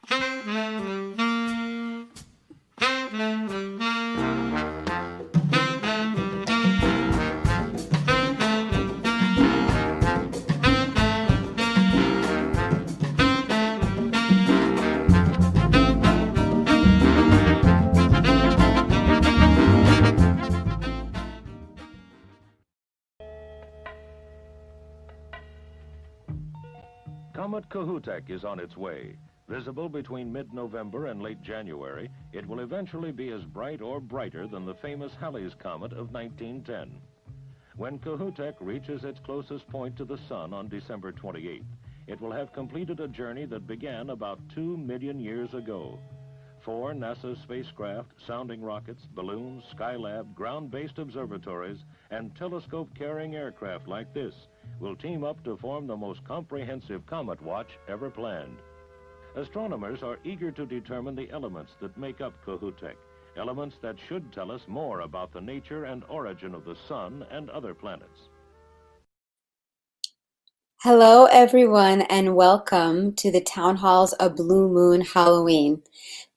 Comet Kohoutek is on its way. Visible between mid-November and late January, it will eventually be as bright or brighter than the famous Halley's Comet of 1910. When Kohoutek reaches its closest point to the Sun on December 28th, it will have completed a journey that began about 2 million years ago. 4 NASA spacecraft, sounding rockets, balloons, Skylab, ground-based observatories, and telescope-carrying aircraft like this will team up to form the most comprehensive comet watch ever planned. Astronomers are eager to determine the elements that make up Kohoutek, elements that should tell us more about the nature and origin of the Sun and other planets. Hello, everyone, and welcome to the Town Hall's A Blue Moon Halloween.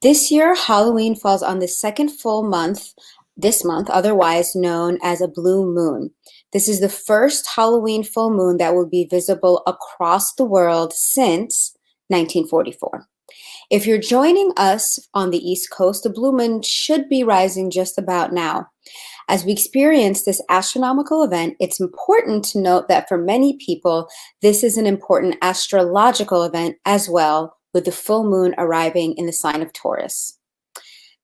This year, Halloween falls on the second full month, this month, otherwise known as a blue moon. This is the first Halloween full moon that will be visible across the world since 1944. If you're joining us on the East Coast, the blue moon should be rising just about now. As we experience this astronomical event, it's important to note that for many people, this is an important astrological event as well, with the full moon arriving in the sign of Taurus.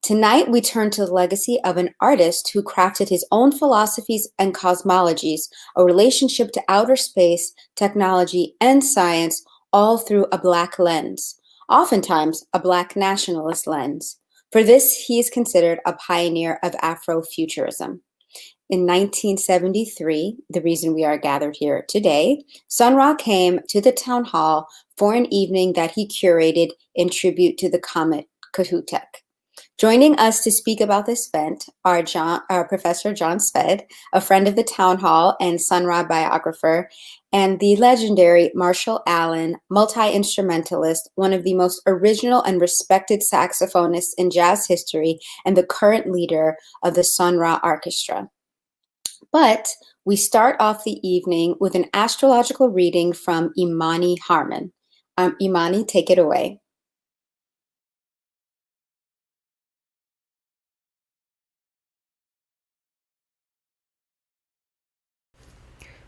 Tonight, we turn to the legacy of an artist who crafted his own philosophies and cosmologies, a relationship to outer space, technology, and science, all through a Black lens, oftentimes a Black nationalist lens. For this, he is considered a pioneer of Afrofuturism. In 1973, the reason we are gathered here today, Sun Ra came to the town hall for an evening that he curated in tribute to the Comet Kohoutek. Joining us to speak about this event are Professor John Szwed, a friend of the town hall and Sun Ra biographer, and the legendary Marcel Agüeros, multi-instrumentalist, one of the most original and respected saxophonists in jazz history, and the current leader of the Sun Ra Arkestra. But we start off the evening with an astrological reading from Imani Harmon. Imani, take it away.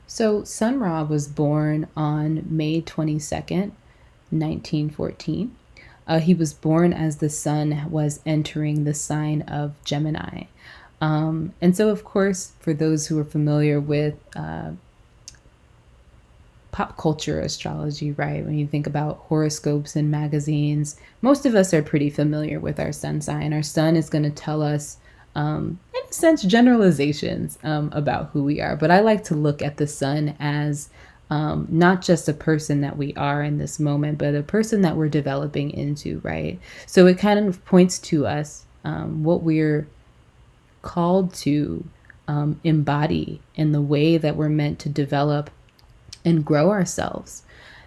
So Sun Ra was born on May 22nd, 1914. He was born as the sun was entering the sign of Gemini. And so, of course, for those who are familiar with pop culture astrology, right? When you think about horoscopes and magazines, most of us are pretty familiar with our sun sign. Our sun is going to tell us in a sense, generalizations about who we are. But I like to look at the sun as not just a person that we are in this moment, but a person that we're developing into, right? So it kind of points to us what we're called to embody in the way that we're meant to develop and grow ourselves.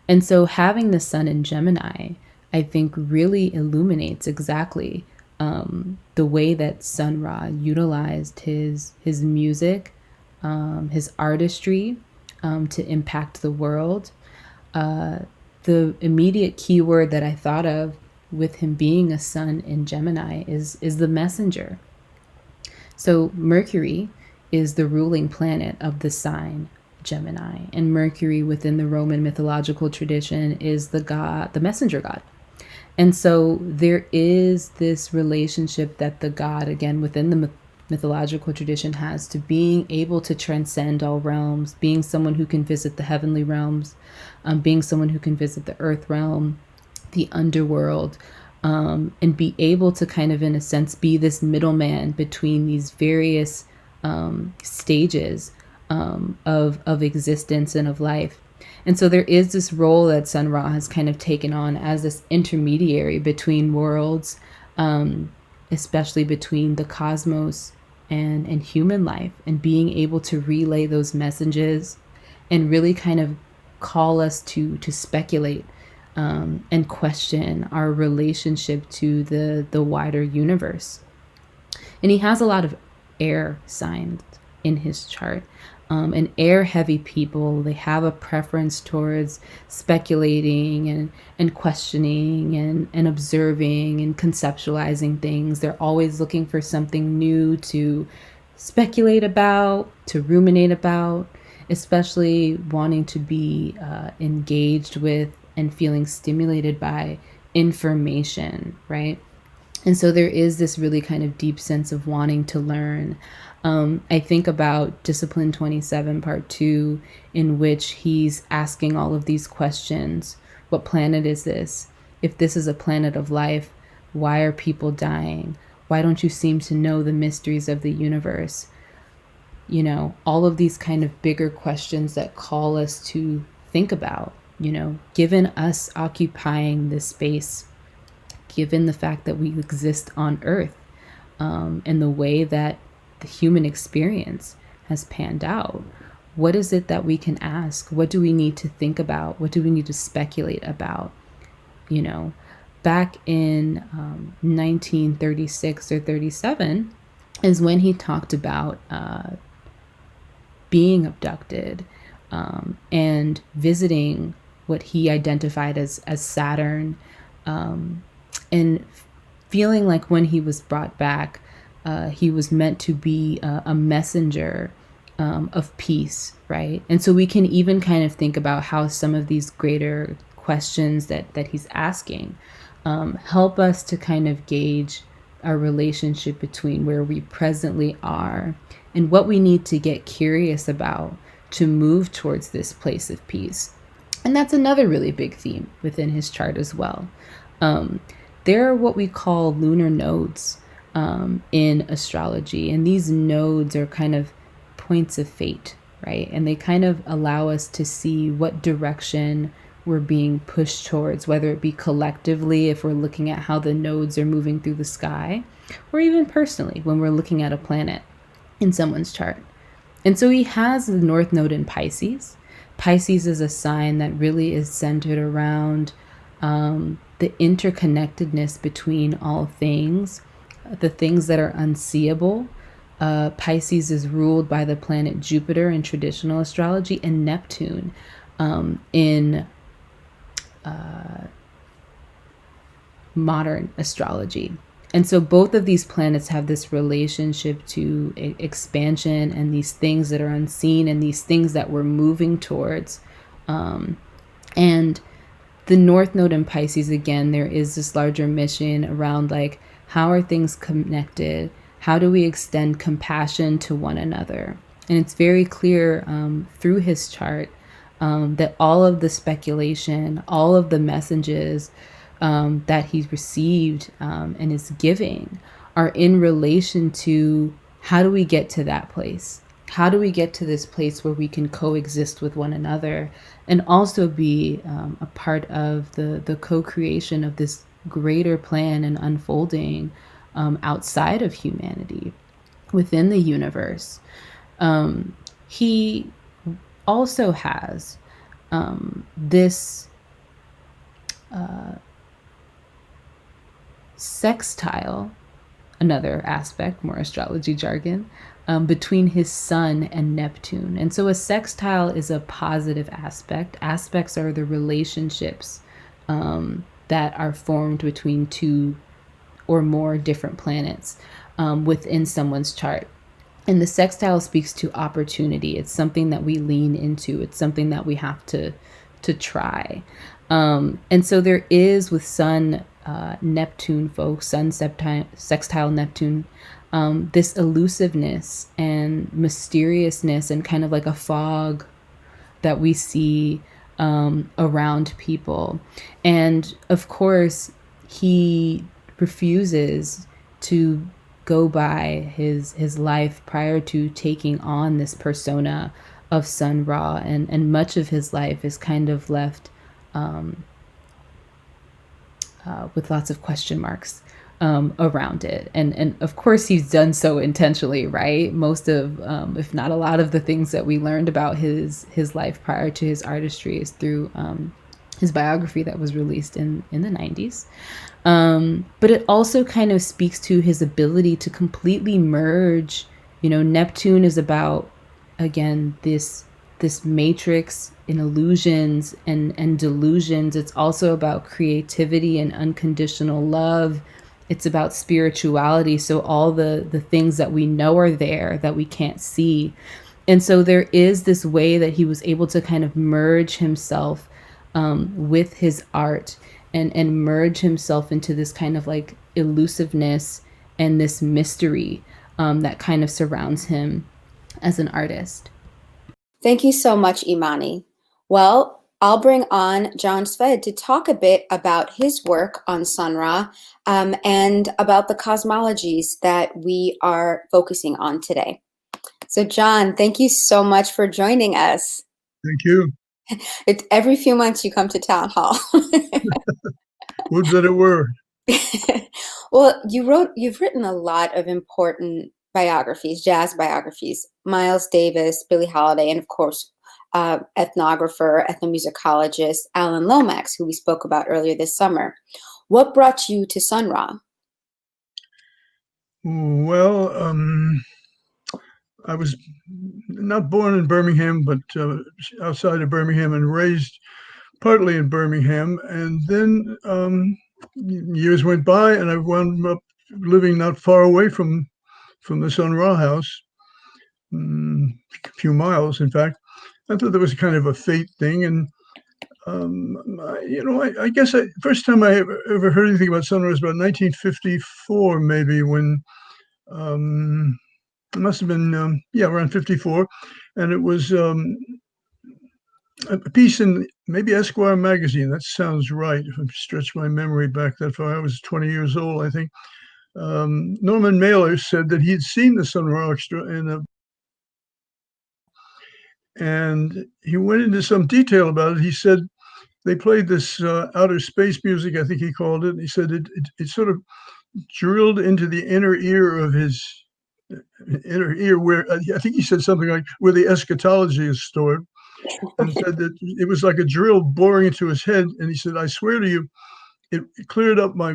And so having the sun in Gemini, I think really illuminates exactly the way that Sun Ra utilized his music, his artistry to impact the world. The immediate keyword that I thought of with him being a sun in Gemini is the messenger. So Mercury is the ruling planet of the sign Gemini, and Mercury within the Roman mythological tradition is the god, the messenger god. And so there is this relationship that the god, again, within the mythological tradition has to being able to transcend all realms, being someone who can visit the heavenly realms, being someone who can visit the earth realm, the underworld, and be able to kind of, in a sense, be this middleman between these various stages of existence and of life. And so there is this role that Sun Ra has kind of taken on as this intermediary between worlds, especially between the cosmos and human life, and being able to relay those messages and really kind of call us to speculate and question our relationship to the wider universe. And he has a lot of air signs in his chart. And air heavy people, they have a preference towards speculating and questioning and observing and conceptualizing things. They're always looking for something new to speculate about, to ruminate about, especially wanting to be engaged with and feeling stimulated by information, right? And so there is this really kind of deep sense of wanting to learn. I think about Discipline 27, Part 2, in which he's asking all of these questions. What planet is this? If this is a planet of life, why are people dying? Why don't you seem to know the mysteries of the universe? You know, all of these kind of bigger questions that call us to think about, you know, given us occupying this space, given the fact that we exist on Earth, and the way that the human experience has panned out. What is it that we can ask? What do we need to think about? What do we need to speculate about? You know, back in 1936 or 37 is when he talked about being abducted and visiting what he identified as Saturn, and feeling like when he was brought back, he was meant to be a messenger of peace, right? And so we can even kind of think about how some of these greater questions that he's asking help us to kind of gauge our relationship between where we presently are and what we need to get curious about to move towards this place of peace. And that's another really big theme within his chart as well. There are what we call lunar nodes in astrology, and these nodes are kind of points of fate, right? And they kind of allow us to see what direction we're being pushed towards, whether it be collectively if we're looking at how the nodes are moving through the sky, or even personally when we're looking at a planet in someone's chart. And so he has the North Node in Pisces. Pisces is a sign that really is centered around the interconnectedness between all things, the things that are unseeable. Pisces is ruled by the planet Jupiter in traditional astrology and Neptune in modern astrology. And so both of these planets have this relationship to expansion and these things that are unseen and these things that we're moving towards. And the North Node in Pisces, again, there is this larger mission around like, how are things connected? How do we extend compassion to one another? And it's very clear through his chart that all of the speculation, all of the messages that he's received and is giving are in relation to how do we get to that place? How do we get to this place where we can coexist with one another and also be a part of the co-creation of this greater plan and unfolding outside of humanity, within the universe? He also has this sextile, another aspect, more astrology jargon, between his sun and Neptune. And so a sextile is a positive aspect. Aspects are the relationships that are formed between two or more different planets within someone's chart. And the sextile speaks to opportunity. It's something that we lean into. It's something that we have to try. And so there is with Sun Neptune folks, Sun sextile Neptune, this elusiveness and mysteriousness and kind of like a fog that we see around people. And of course, he refuses to go by his life prior to taking on this persona of Sun Ra, and much of his life is kind of left with lots of question marks around it. And of course he's done so intentionally, right? Most of, if not a lot of the things that we learned about his life prior to his artistry is through his biography that was released in the 90s. But it also kind of speaks to his ability to completely merge. Neptune is about, again, this matrix in illusions and delusions. It's also about creativity and unconditional love. It's about spirituality. So all the things that we know are there that we can't see. And so there is this way that he was able to kind of merge himself with his art and merge himself into this kind of like elusiveness and this mystery that kind of surrounds him as an artist. Thank you so much, Imani. Well, I'll bring on John Szwed to talk a bit about his work on Sun Ra and about the cosmologies that we are focusing on today. So John, thank you so much for joining us. Thank you. Every few months you come to Town Hall. Would that it were. Well, you've written a lot of important biographies, jazz biographies, Miles Davis, Billie Holiday, and of course, ethnographer, ethnomusicologist, Alan Lomax, who we spoke about earlier this summer. What brought you to Sun Ra? Well, I was not born in Birmingham, but outside of Birmingham and raised partly in Birmingham. And then years went by and I wound up living not far away from the Sun Ra house, a few miles, in fact. I thought there was kind of a fate thing. And, I guess first time I ever heard anything about Sun Ra was about 1954, maybe, when it must have been, around 54. And it was a piece in maybe Esquire magazine. That sounds right. If I stretch my memory back that far, I was 20 years old, I think. Norman Mailer said that he'd seen the Sun Ra Arkestra and he went into some detail about it. He said they played this outer space music, I think he called it. He said it sort of drilled into the inner ear of his inner ear, where I think he said something like where the eschatology is stored, and said that it was like a drill boring into his head. And he said, I swear to you, it cleared up my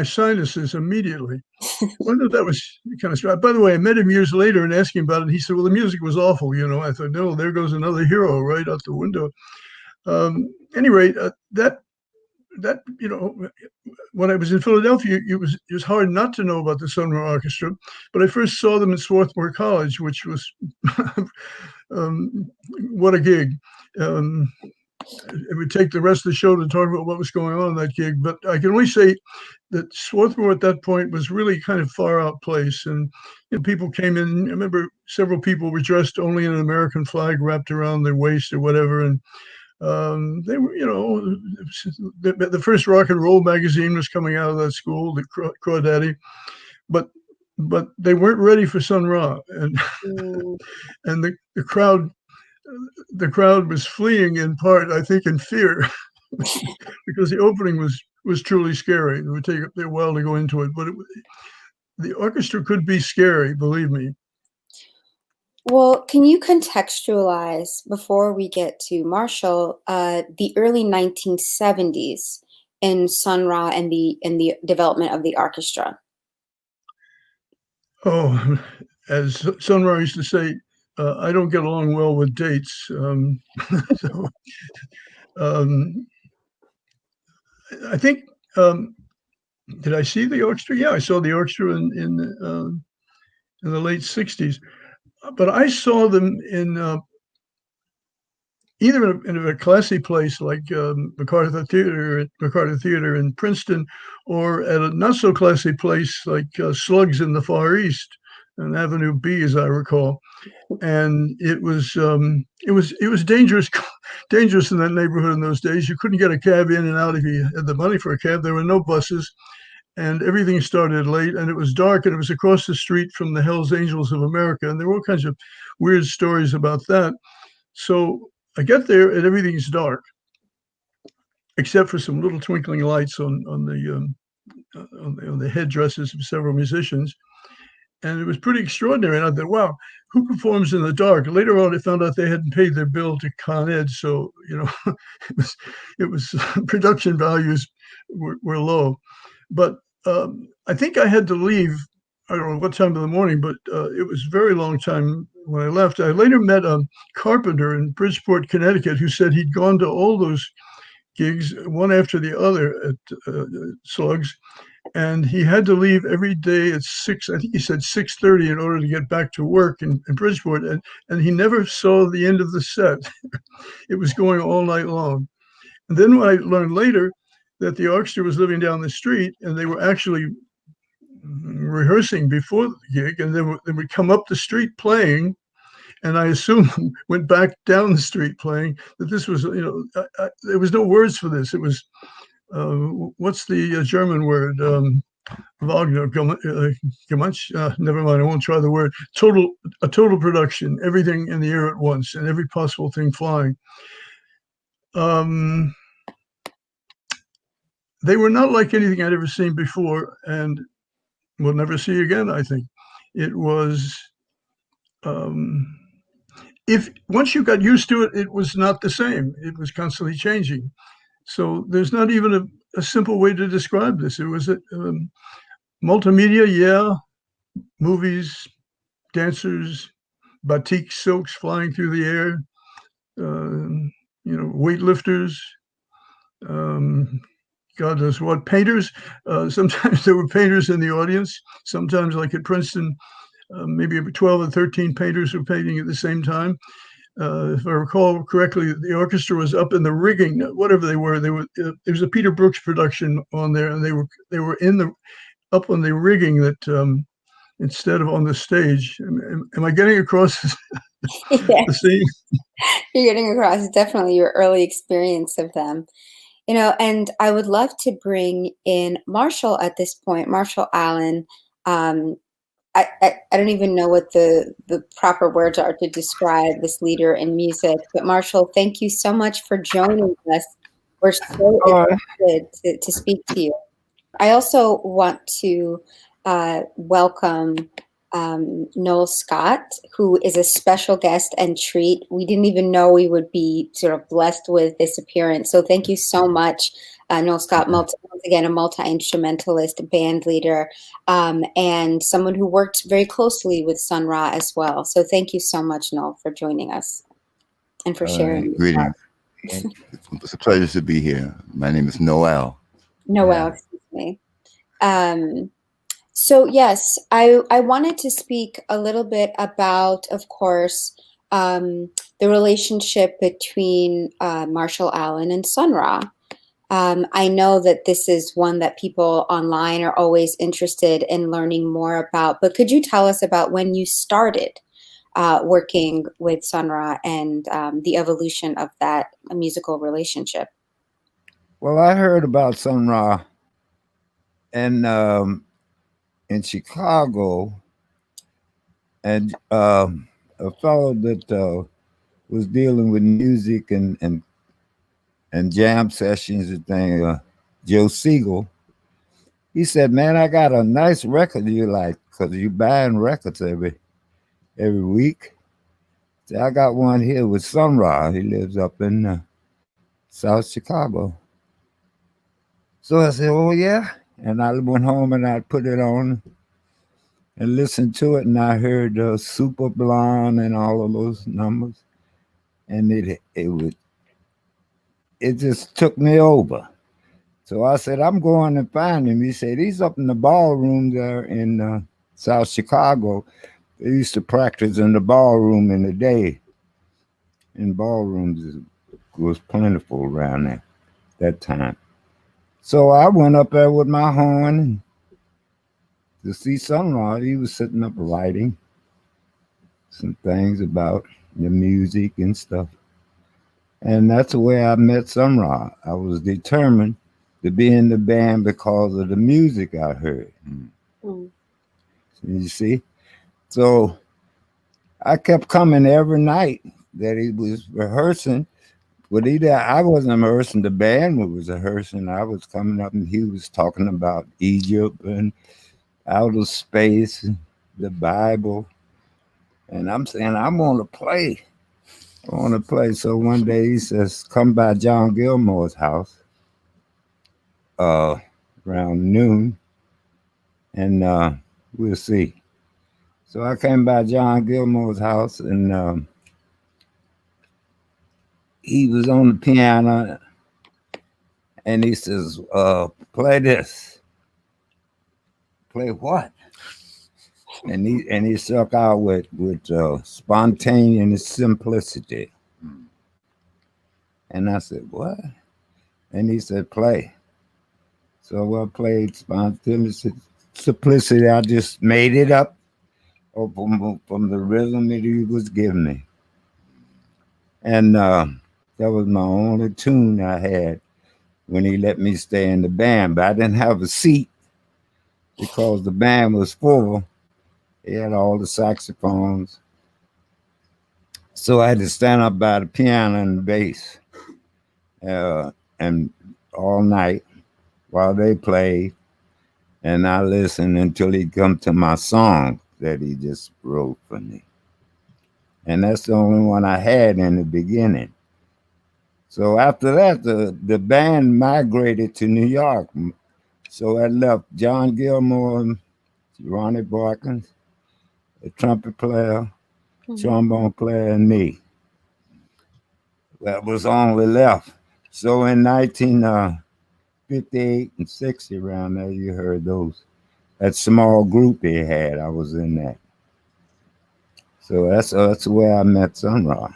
sinuses immediately. I wonder if that was kind of strange. By the way, I met him years later and asked him about it. He said, well, the music was awful. I thought, no, there goes another hero right out the window. Anyway, that when I was in Philadelphia, it was hard not to know about the Sun Ra Arkestra. But I first saw them at Swarthmore College, which was what a gig. It would take the rest of the show to talk about what was going on in that gig, but I can only say that Swarthmore at that point was really kind of far out place, and people came in. I remember several people were dressed only in an American flag wrapped around their waist or whatever, and they were, the first rock and roll magazine was coming out of that school, the Crawdaddy, but they weren't ready for Sun Ra, and and the crowd was fleeing in part, I think, in fear, because the opening was truly scary. It would take a while to go into it, but the orchestra could be scary, believe me. Well, can you contextualize, before we get to Marshall, the early 1970s in Sun Ra and the development of the orchestra? Oh, as Sun Ra used to say, I don't get along well with dates. I think, did I see the orchestra? Yeah, I saw the orchestra in the late 60s. But I saw them in either in a classy place like MacArthur Theater in Princeton, or at a not so classy place like Slugs in the Far East, on Avenue B, as I recall. And it was dangerous in that neighborhood in those days. You couldn't get a cab in and out if you had the money for a cab. There were no buses, and everything started late, and it was dark, and it was across the street from the Hells Angels of America, and there were all kinds of weird stories about that. So I get there, and everything's dark, except for some little twinkling lights on the headdresses of several musicians. And it was pretty extraordinary. And I thought, wow, who performs in the dark? Later on, I found out they hadn't paid their bill to Con Ed, so it was production values were low. But I think I had to leave. I don't know what time of the morning, but it was a very long time when I left. I later met a carpenter in Bridgeport, Connecticut, who said he'd gone to all those gigs, one after the other at Slugs, and he had to leave every day at 6. I think he said 6:30 in order to get back to work in Bridgeport, and he never saw the end of the set. It was going all night long. And then when I learned later that the orchestra was living down the street, and they were actually rehearsing before the gig, and they would come up the street playing, and I assume went back down the street playing. That this was, there was no words for this. It was, what's the German word? Wagner, Gemach, never mind, I won't try the word. A total production, everything in the air at once, and every possible thing flying. They were not like anything I'd ever seen before, and will never see again, I think. It was, if once you got used to it, it was not the same. It was constantly changing. So there's not even a simple way to describe this. It was multimedia, yeah, movies, dancers, batik silks flying through the air, weightlifters, God knows what, painters. Sometimes there were painters in the audience. Sometimes, like at Princeton, maybe 12 or 13 painters were painting at the same time. If I recall correctly, the orchestra was up in the rigging, whatever they were. There was a Peter Brooks production on there, and they were up on the rigging that instead of on the stage. Am I getting across the scene? You're getting across definitely your early experience of them. And I would love to bring in Marshall at this point, Marshall Allen. I don't even know what the proper words are to describe this leader in music, but Marshall, thank you so much for joining us. We're so excited to speak to you. I also want to welcome Knoel Scott, who is a special guest and treat. We didn't even know we would be sort of blessed with this appearance. So thank you so much, Knoel Scott, once again, a multi-instrumentalist, band leader, and someone who worked very closely with Sun Ra as well. So thank you so much, Knoel, for joining us and for sharing. Greetings. It's a pleasure to be here. My name is Knoel. Knoel, excuse me. So yes, I wanted to speak a little bit about, of course, the relationship between Marshall Allen and Sun Ra. I know that this is one that people online are always interested in learning more about, but could you tell us about when you started working with Sun Ra and the evolution of that musical relationship? Well, I heard about Sun Ra and in Chicago, and a fellow that was dealing with music and jam sessions and things, Joe Siegel. He said, "Man, I got a nice record you like, because you buying records every week. So I got one here with Sun Ra. He lives up in South Chicago." So I said, "Oh yeah." And I went home and I put it on and listened to it, and I heard Super Blonde and all of those numbers, and it just took me over. So I said, "I'm going to find him." He said, "He's up in the ballroom there in South Chicago. They used to practice in the ballroom in the day, and ballrooms was plentiful around there that time." So I went up there with my horn to see Sun Ra. He was sitting up writing some things about the music and stuff. And that's the way I met Sun Ra. I was determined to be in the band because of the music I heard. You see? So I kept coming every night that he was rehearsing. But I wasn't rehearsing, the band was rehearsing. I was coming up and he was talking about Egypt and outer space, the Bible, and I'm saying I want to play. I want to play. So one day he says, "Come by John Gilmore's house around noon, and we'll see." So I came by John Gilmore's house, and he was on the piano, and he says, "Play this." Play what? And he struck out with spontaneous simplicity. And I said, "What?" And he said, "Play." So I played spontaneous simplicity. I just made it up from the rhythm that he was giving me. And that was my only tune I had when he let me stay in the band. But I didn't have a seat because the band was full. He had all the saxophones. So I had to stand up by the piano and the bass and all night while they played. And I listened until he come to my song that he just wrote for me. And that's the only one I had in the beginning. So after that, the band migrated to New York. So I left John Gilmore, Ronnie Barkins, the trumpet player, trombone player, and me. That was only left. So in 1958 and 60, around there, you heard those. That small group they had, I was in that. So that's where I met Sun Ra.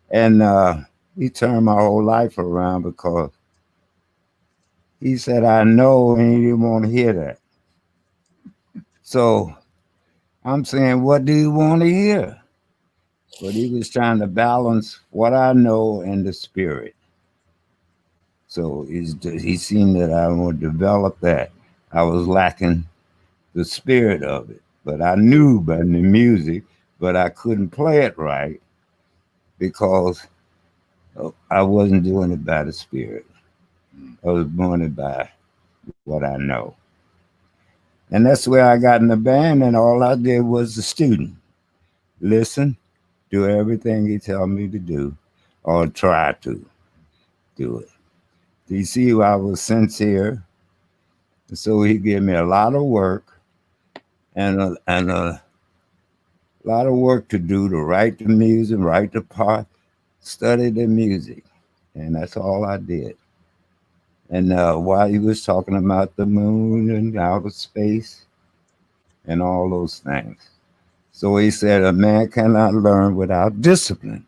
And he turned my whole life around because he said, "I know," and he didn't want to hear that. So I'm saying, what do you want to hear? But he was trying to balance what I know and the spirit. So he seen that I would develop that. I was lacking the spirit of it, but I knew by the music, but I couldn't play it right because I wasn't doing it by the spirit. I was doing it by what I know. And that's where I got in the band, and all I did was the student. Listen, do everything he tell me to do, or try to do it. You see, I was sincere, so he gave me a lot of work and a lot of work to do to write the music, write the part, study the music, and that's all I did. And while he was talking about the moon and outer space and all those things. So he said, a man cannot learn without discipline.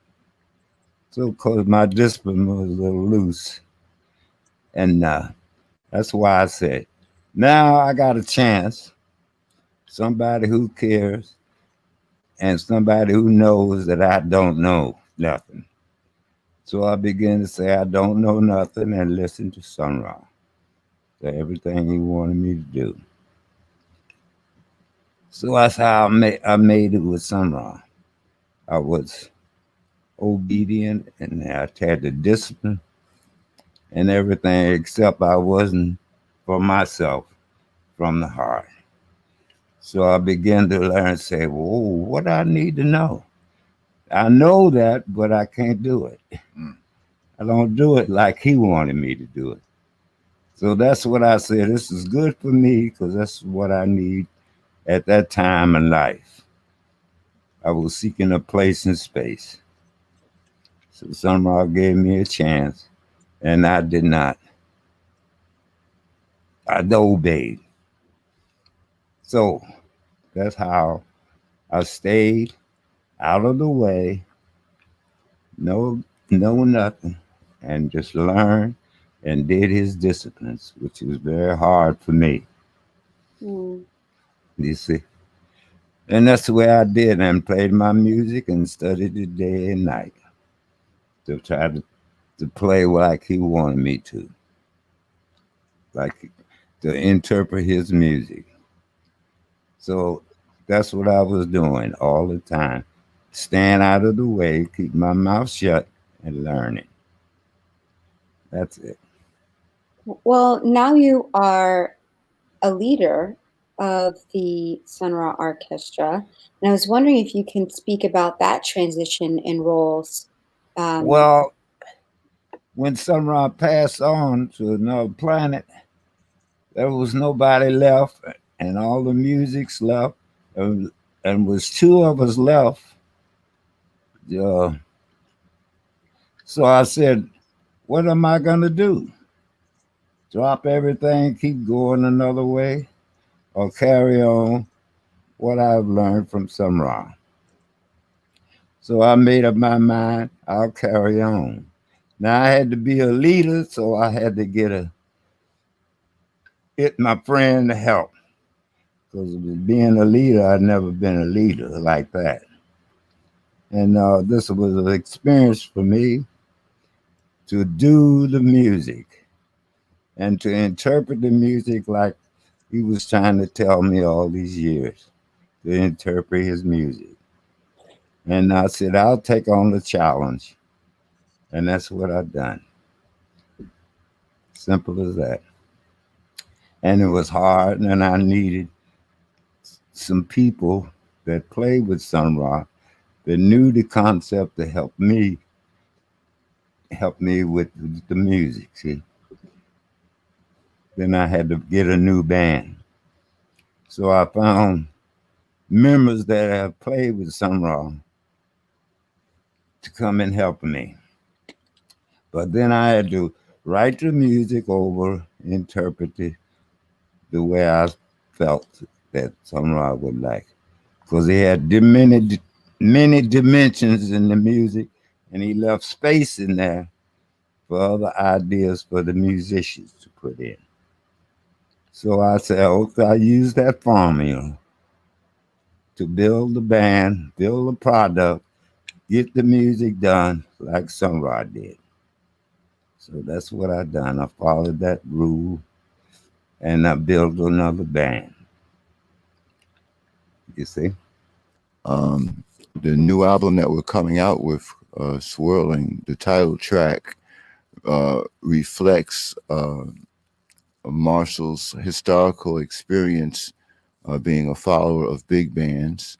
So because my discipline was a little loose. And that's why I said, now I got a chance, somebody who cares and somebody who knows that I don't know nothing. So I began to say, I don't know nothing, and listen to Sun Ra, to everything he wanted me to do. So that's how I made it with Sun Ra. I was obedient and I had the discipline and everything, except I wasn't for myself from the heart. So I began to learn, say, whoa, what I need to know? I know that, but I can't do it. I don't do it like he wanted me to do it. So that's what I said. This is good for me because that's what I need at that time in life. I was seeking a place in space. So Sun Ra gave me a chance, and I did not. I obeyed. So that's how I stayed out of the way, know nothing, and just learned and did his disciplines, which was very hard for me. You see? And that's the way I did, and played my music and studied it day and night to try to play like he wanted me to, like to interpret his music. So that's what I was doing all the time. Stand out of the way, keep my mouth shut, and learning. That's it. Well, now you are a leader of the Sun Ra Arkestra, and I was wondering if you can speak about that transition in roles. Well, when Sun Ra passed on to another planet, there was nobody left, and all the music's left, and was two of us left. So I said, what am I going to do? Drop everything, keep going another way, or carry on what I've learned from Sun Ra? So I made up my mind, I'll carry on. Now I had to be a leader, so I had to get my friend to help. Because being a leader, I'd never been a leader like that. And this was an experience for me to do the music and to interpret the music like he was trying to tell me all these years, to interpret his music. And I said, I'll take on the challenge. And that's what I've done. Simple as that. And it was hard, and I needed some people that played with Sun Ra that knew the concept to help me with the music, see. Then I had to get a new band. So I found members that have played with Sun Ra to come and help me. But then I had to write the music over, interpret it the way I felt that Sun Ra would like. Because he had many dimensions in the music, and he left space in there for other ideas for the musicians to put in. So I said, okay, I use that formula to build the band, build the product, get the music done like Sun Ra did. So that's what I done. I followed that rule, and I built another band. You see? The new album that we're coming out with, Swirling, the title track, reflects Marcel's historical experience being a follower of big bands,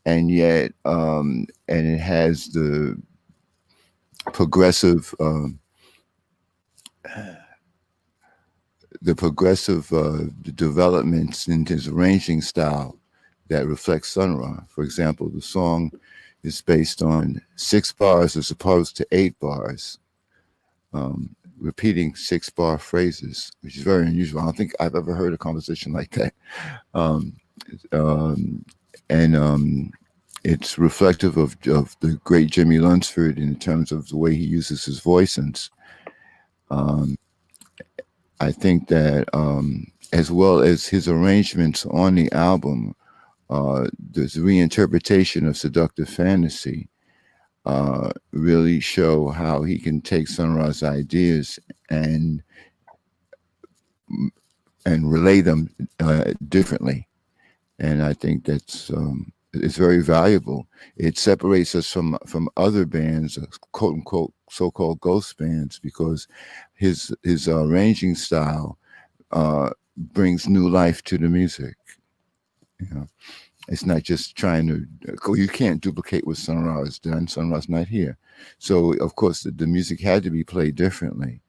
and yet, and it has the progressive developments in his arranging style that reflects Sun Ra. For example, the song is based on 6 bars as opposed to 8 bars, repeating 6-bar phrases, which is very unusual. I don't think I've ever heard a composition like that. It's reflective of the great Jimmy Lunsford in terms of the way he uses his voice. And I think that as well as his arrangements on the album, this reinterpretation of Seductive Fantasy really show how he can take Sun Ra's ideas and relay them differently. And I think that's it's very valuable. It separates us from other bands, quote unquote, so-called ghost bands, because his arranging style brings new life to the music. You know, it's not just trying to. You can't duplicate what Sun Ra has done. Sun Ra's not here, so of course the music had to be played differently,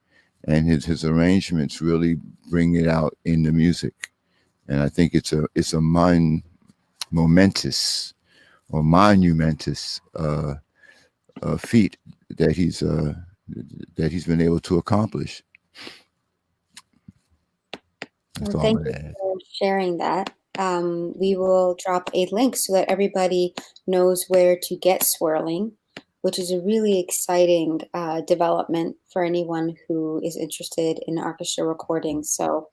and his arrangements really bring it out in the music. And I think it's a momentous feat that he's been able to accomplish. Well, thank you for sharing that. We will drop a link so that everybody knows where to get Swirling, which is a really exciting development for anyone who is interested in orchestra recordings. So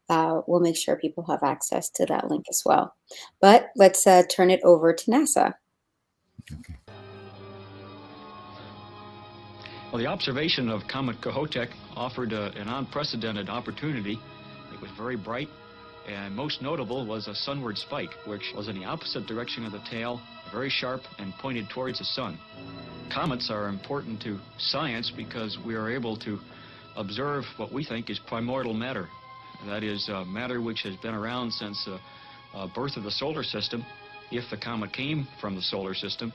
we'll make sure people have access to that link as well. But let's turn it over to NASA. Okay. Well, the observation of Comet Kohoutek offered an unprecedented opportunity. It was very bright, and most notable was a sunward spike, which was in the opposite direction of the tail, very sharp and pointed towards the sun. Comets are important to science because we are able to observe what we think is primordial matter. That is matter which has been around since birth of the solar system if the comet came from the solar system,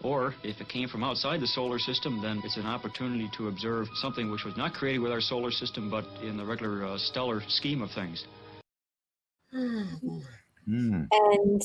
or if it came from outside the solar system, then it's an opportunity to observe something which was not created with our solar system, but in the regular stellar scheme of things. And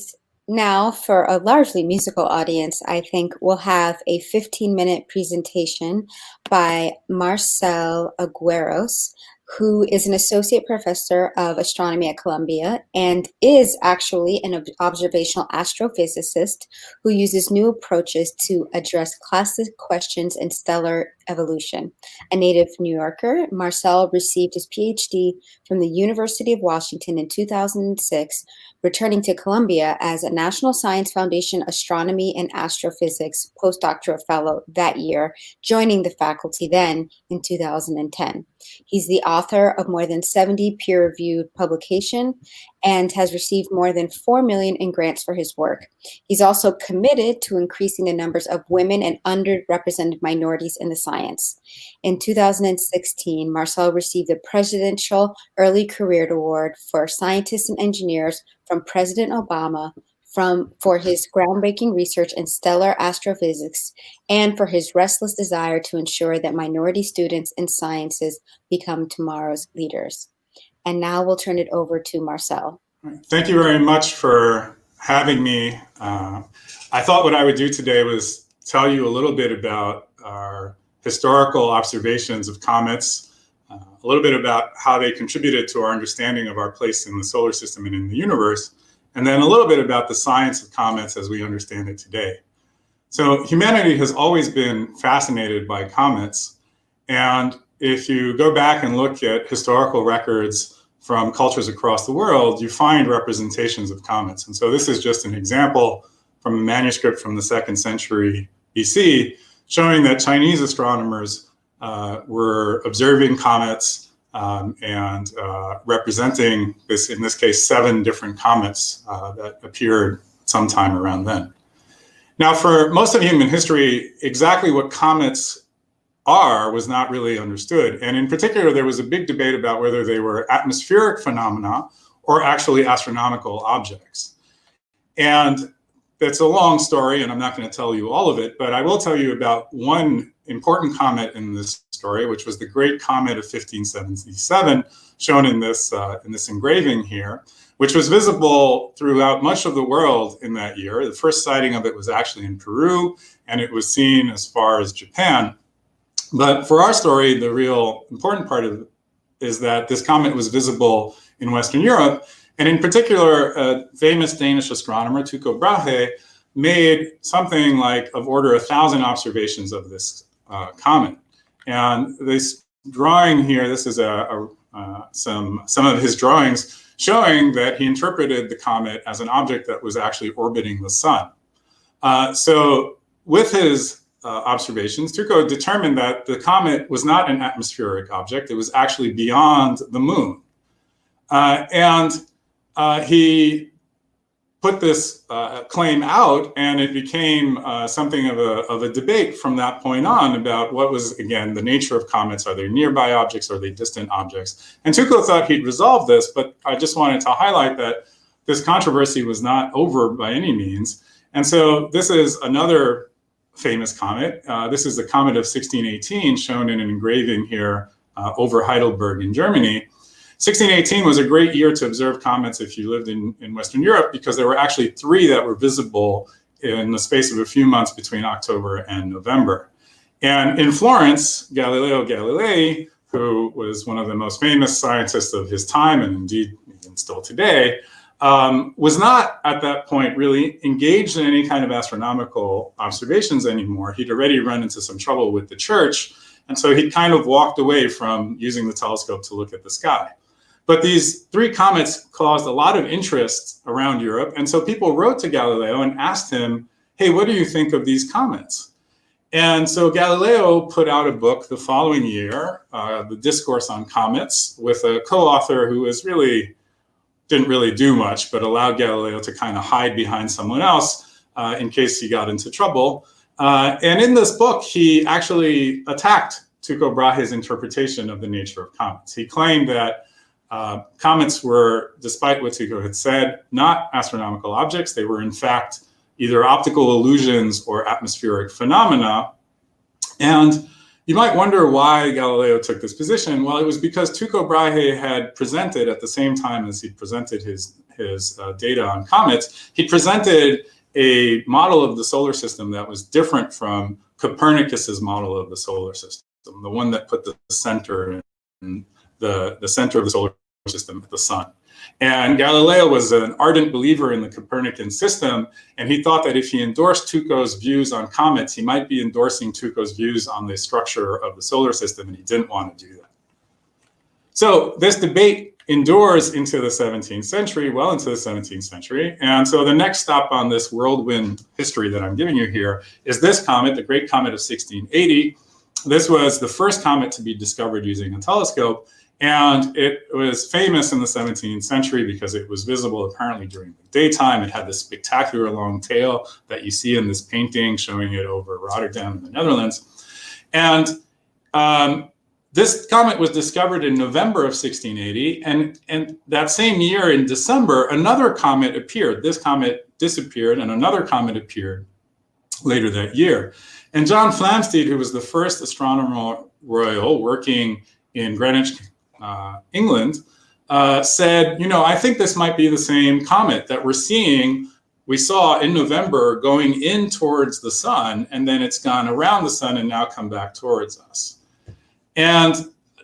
now, for a largely musical audience, I think we'll have a 15-minute presentation by Marcel Agüeros, who is an associate professor of astronomy at Columbia and is actually an observational astrophysicist who uses new approaches to address classic questions in stellar evolution. A native New Yorker, Marcel received his PhD from the University of Washington in 2006, returning to Columbia as a National Science Foundation Astronomy and Astrophysics postdoctoral fellow that year, joining the faculty then in 2010. He's the author of more than 70 peer-reviewed publications and has received more than $4 million in grants for his work. He's also committed to increasing the numbers of women and underrepresented minorities in the science. In 2016, Marcel received the Presidential Early Career Award for Scientists and Engineers from President Obama for his groundbreaking research in stellar astrophysics and for his restless desire to ensure that minority students in sciences become tomorrow's leaders. And now we'll turn it over to Marcel. Thank you very much for having me. I thought what I would do today was tell you a little bit about our historical observations of comets, a little bit about how they contributed to our understanding of our place in the solar system and in the universe, and then a little bit about the science of comets as we understand it today. So humanity has always been fascinated by comets, and if you go back and look at historical records from cultures across the world, you find representations of comets. And so this is just an example from a manuscript from the 2nd century BC, showing that Chinese astronomers were observing comets and representing this, in this case, 7 different comets that appeared sometime around then. Now, for most of human history, exactly what comets are was not really understood. And in particular, there was a big debate about whether they were atmospheric phenomena or actually astronomical objects. And that's a long story, and I'm not going to tell you all of it, but I will tell you about one important comet in this story, which was the Great Comet of 1577, shown in this engraving here, which was visible throughout much of the world in that year. The first sighting of it was actually in Peru, and it was seen as far as Japan. But for our story, the real important part of it is that this comet was visible in Western Europe, and in particular, a famous Danish astronomer, Tycho Brahe, made something like of order 1,000 observations of this comet. And this drawing here, this is some of his drawings showing that he interpreted the comet as an object that was actually orbiting the sun. So with his observations, Tycho determined that the comet was not an atmospheric object, it was actually beyond the moon. He put this claim out, and it became something of a debate from that point on about what was, again, the nature of comets. Are they nearby objects? Are they distant objects? And Tycho thought he'd resolve this, but I just wanted to highlight that this controversy was not over by any means. And so this is another famous comet. This is the comet of 1618, shown in an engraving here over Heidelberg in Germany. 1618 was a great year to observe comets if you lived in Western Europe, because there were actually 3 that were visible in the space of a few months between October and November. And in Florence, Galileo Galilei, who was one of the most famous scientists of his time, and indeed even still today, was not at that point really engaged in any kind of astronomical observations anymore. He'd already run into some trouble with the church, and so he kind of walked away from using the telescope to look at the sky. But these 3 comets caused a lot of interest around Europe, and so people wrote to Galileo and asked him, hey, what do you think of these comets? And so Galileo put out a book the following year, The Discourse on Comets, with a co-author who didn't really do much, but allowed Galileo to kind of hide behind someone else in case he got into trouble. And in this book, he actually attacked Tycho Brahe's interpretation of the nature of comets. He claimed that Comets were, despite what Tycho had said, not astronomical objects. They were in fact either optical illusions or atmospheric phenomena. And you might wonder why Galileo took this position. Well, it was because Tycho Brahe had presented, at the same time as he presented his data on comets, he presented a model of the solar system that was different from Copernicus's model of the solar system, the one that put the center in the center of the solar system at the sun. And Galileo was an ardent believer in the Copernican system, and he thought that if he endorsed Tycho's views on comets, he might be endorsing Tycho's views on the structure of the solar system, and he didn't want to do that. So this debate endures into the 17th century, well into the 17th century. And so the next stop on this whirlwind history that I'm giving you here is this comet, the Great Comet of 1680. This was the first comet to be discovered using a telescope. And it was famous in the 17th century because it was visible apparently during the daytime. It had this spectacular long tail that you see in this painting showing it over Rotterdam in the Netherlands. And this comet was discovered in November of 1680. And that same year in December, another comet appeared. This comet disappeared and another comet appeared later that year. And John Flamsteed, who was the first astronomer royal working in Greenwich, England, said, you know, I think this might be the same comet that we saw in November going in towards the sun, and then it's gone around the sun and now come back towards us. And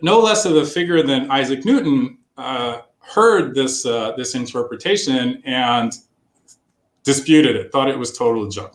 no less of a figure than Isaac Newton heard this interpretation and disputed it, thought it was total junk.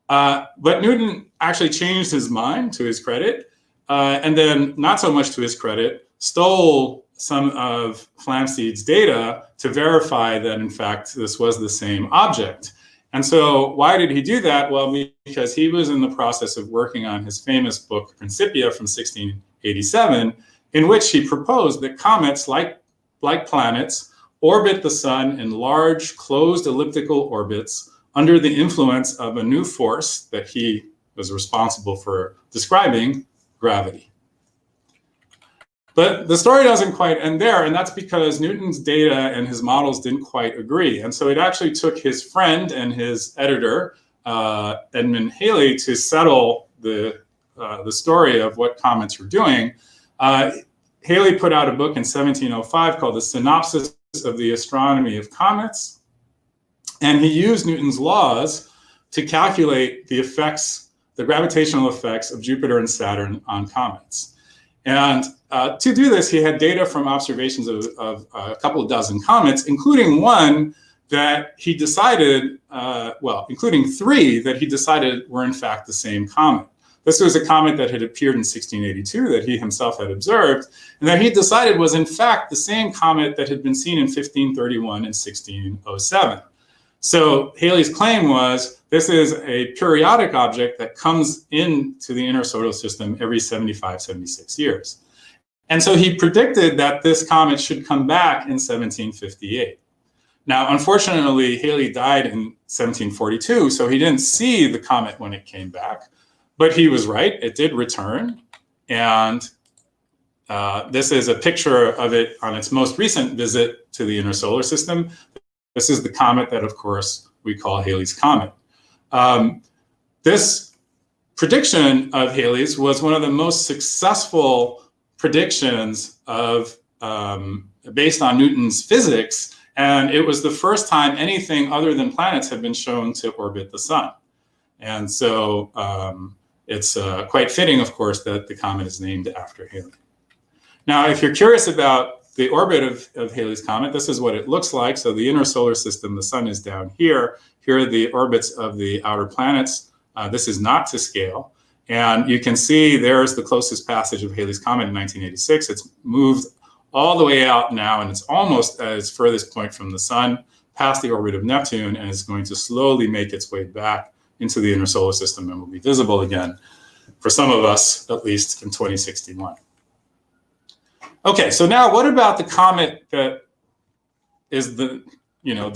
But Newton actually changed his mind, to his credit, and then not so much to his credit, stole some of Flamsteed's data to verify that, in fact, this was the same object. And so why did he do that? Well, because he was in the process of working on his famous book, Principia, from 1687, in which he proposed that comets, like planets, orbit the sun in large, closed elliptical orbits under the influence of a new force that he was responsible for describing, gravity. But the story doesn't quite end there, and that's because Newton's data and his models didn't quite agree. And so it actually took his friend and his editor, Edmund Halley, to settle the story of what comets were doing. Halley put out a book in 1705 called The Synopsis of the Astronomy of Comets, and he used Newton's laws to calculate the effects, the gravitational effects of Jupiter and Saturn on comets. And to do this, he had data from observations of a couple of dozen comets, including one that he decided, including three that he decided were in fact the same comet. This was a comet that had appeared in 1682 that he himself had observed, and that he decided was in fact the same comet that had been seen in 1531 and 1607. So Halley's claim was, this is a periodic object that comes into the inner solar system every 75, 76 years. And so he predicted that this comet should come back in 1758. Now, unfortunately, Halley died in 1742, so he didn't see the comet when it came back. But he was right, it did return. And this is a picture of it on its most recent visit to the inner solar system. This is the comet that, of course, we call Halley's Comet. This prediction of Halley's was one of the most successful predictions of based on Newton's physics, and it was the first time anything other than planets had been shown to orbit the sun. And so it's quite fitting, of course, that the comet is named after Halley. Now, if you're curious about the orbit of Halley's Comet, this is what it looks like. So the inner solar system, the sun is down here. Here are the orbits of the outer planets. This is not to scale. And you can see there's the closest passage of Halley's Comet in 1986. It's moved all the way out now, and it's almost at its furthest point from the sun, past the orbit of Neptune, and it's going to slowly make its way back into the inner solar system and will be visible again, for some of us, at least in 2061. Okay, so now what about the comet that is the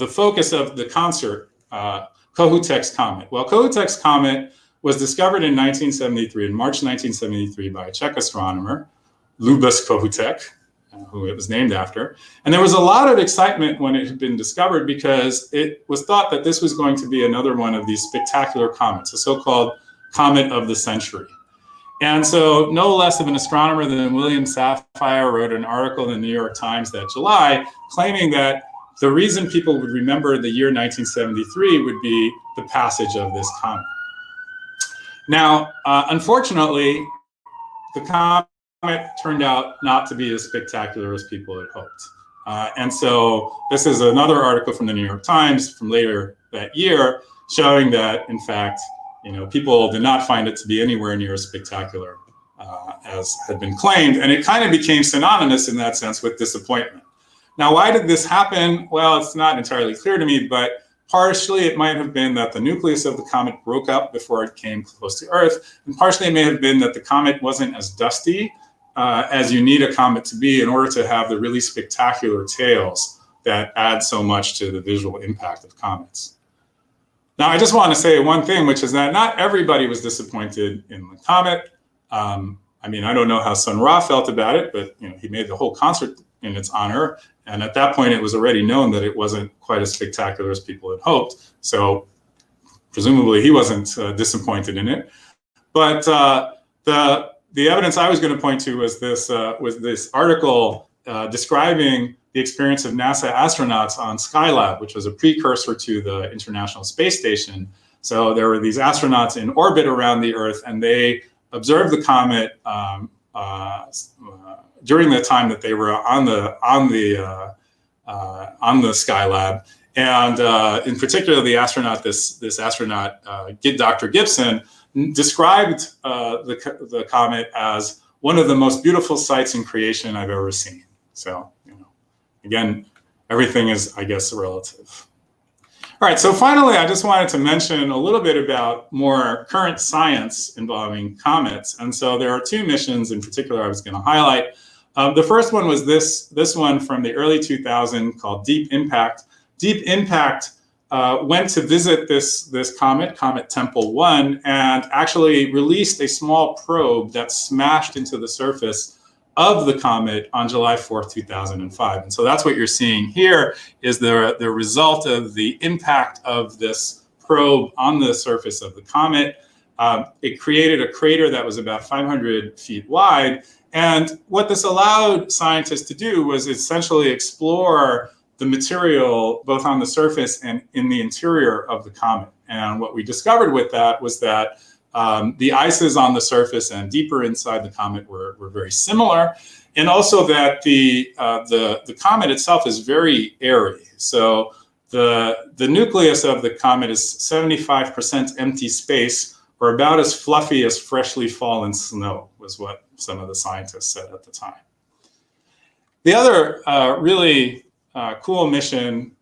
focus of the concert, Kohoutek's comet? Well, Kohoutek's comet was discovered in 1973, in March 1973, by a Czech astronomer, Luboš Kohoutek. who it was named after. And there was a lot of excitement when it had been discovered because it was thought that this was going to be another one of these spectacular comets, a so-called comet of the century. And so no less of an astronomer than William Safire wrote an article in the New York Times that July claiming that the reason people would remember the year 1973 would be the passage of this comet. Now, unfortunately, the comet turned out not to be as spectacular as people had hoped. And so this is another article from the New York Times from later that year showing that, in fact, people did not find it to be anywhere near as spectacular as had been claimed. And it kind of became synonymous in that sense with disappointment. Now, why did this happen? Well, it's not entirely clear to me, but partially it might have been that the nucleus of the comet broke up before it came close to Earth. And partially it may have been that the comet wasn't as dusty as you need a comet to be in order to have the really spectacular tails that add so much to the visual impact of comets. Now, I just want to say one thing, which is that not everybody was disappointed in the comet. I mean, I don't know how Sun Ra felt about it, but he made the whole concert in its honor. And at that point, it was already known that it wasn't quite as spectacular as people had hoped. So presumably he wasn't disappointed in it. But the evidence I was going to point to was this article describing the experience of NASA astronauts on Skylab, which was a precursor to the International Space Station. So there were these astronauts in orbit around the Earth, and they observed the comet during the time that they were on the Skylab. And in particular, the astronaut, this astronaut, Dr. Gibson, described the comet as one of the most beautiful sights in creation I've ever seen. So, again, everything is, I guess, relative. All right, so finally, I just wanted to mention a little bit about more current science involving comets. And so there are two missions in particular I was going to highlight. The first one was this one from the early 2000s called Deep Impact. Deep Impact went to visit this comet, Comet Tempel 1, and actually released a small probe that smashed into the surface of the comet on July 4th, 2005. And so that's what you're seeing here is the result of the impact of this probe on the surface of the comet. It created a crater that was about 500 feet wide. And what this allowed scientists to do was essentially explore the material both on the surface and in the interior of the comet. And what we discovered with that was that the ices on the surface and deeper inside the comet were very similar, and also that the comet itself is very airy. So the nucleus of the comet is 75% empty space, or about as fluffy as freshly fallen snow, was what some of the scientists said at the time. The other really cool mission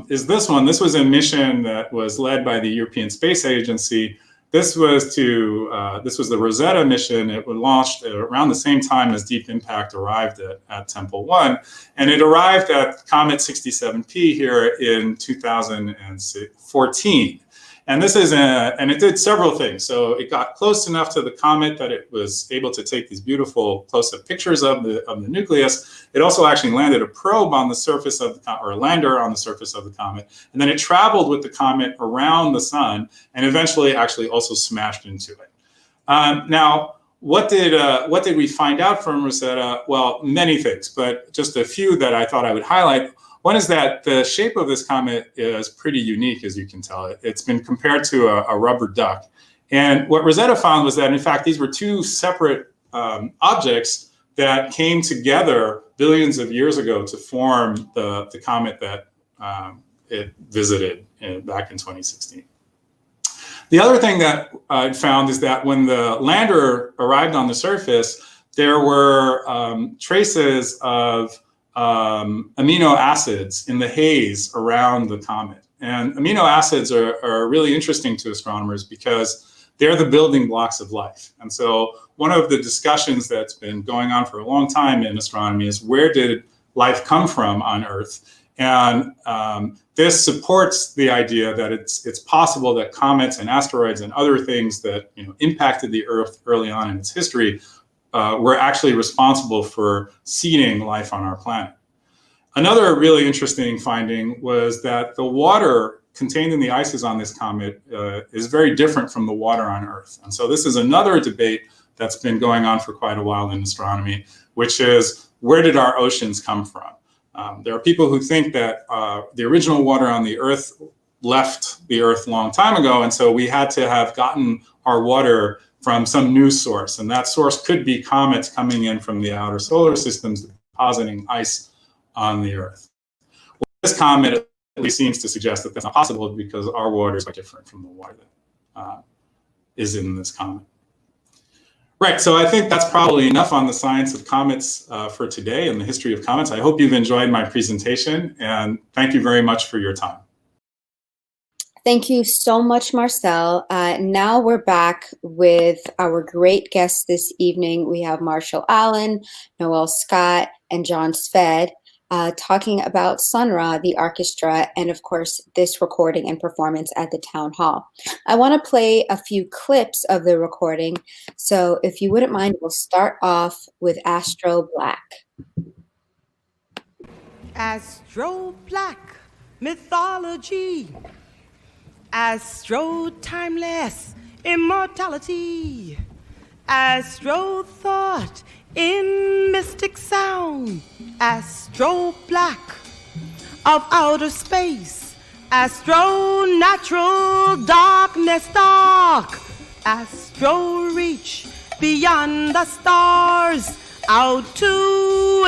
is this one. This was a mission that was led by the European Space Agency. This was the Rosetta mission. It was launched around the same time as Deep Impact arrived at Tempel 1, and it arrived at Comet 67P here in 2014. And this is and it did several things. So it got close enough to the comet that it was able to take these beautiful close-up pictures of the nucleus. It also actually landed a probe on the surface of or a lander on the surface of the comet, and then it traveled with the comet around the sun, and eventually actually also smashed into it. Now, what did we find out from Rosetta? Well, many things, but just a few that I thought I would highlight. One is that the shape of this comet is pretty unique, as you can tell. It's been compared to a rubber duck. And what Rosetta found was that, in fact, these were two separate objects that came together billions of years ago to form the comet that it visited back in 2016. The other thing that I found is that when the lander arrived on the surface, there were traces of amino acids in the haze around the comet. And amino acids are really interesting to astronomers because they're the building blocks of life. And so one of the discussions that's been going on for a long time in astronomy is, where did life come from on Earth? And this supports the idea that it's possible that comets and asteroids and other things that impacted the Earth early on in its history were actually responsible for seeding life on our planet. Another really interesting finding was that the water contained in the ices on this comet is very different from the water on Earth. And so this is another debate that's been going on for quite a while in astronomy, which is, where did our oceans come from? There are people who think that the original water on the Earth left the Earth a long time ago, and so we had to have gotten our water from some new source. And that source could be comets coming in from the outer solar systems depositing ice on the Earth. Well, this comet at least seems to suggest that that's not possible, because our water is quite different from the water that is in this comet. Right, so I think that's probably enough on the science of comets for today and the history of comets. I hope you've enjoyed my presentation, and thank you very much for your time. Thank you so much, Marcel. Now we're back with our great guests this evening. We have Marshall Allen, Knoel Scott, and John Szwed talking about Sun Ra, the orchestra, and of course, this recording and performance at the town hall. I want to play a few clips of the recording. So if you wouldn't mind, we'll start off with Astro Black. Astro Black mythology, Astro timeless immortality, Astro thought in mystic sound, Astro Black of outer space, Astro natural darkness dark, Astro reach beyond the stars, out to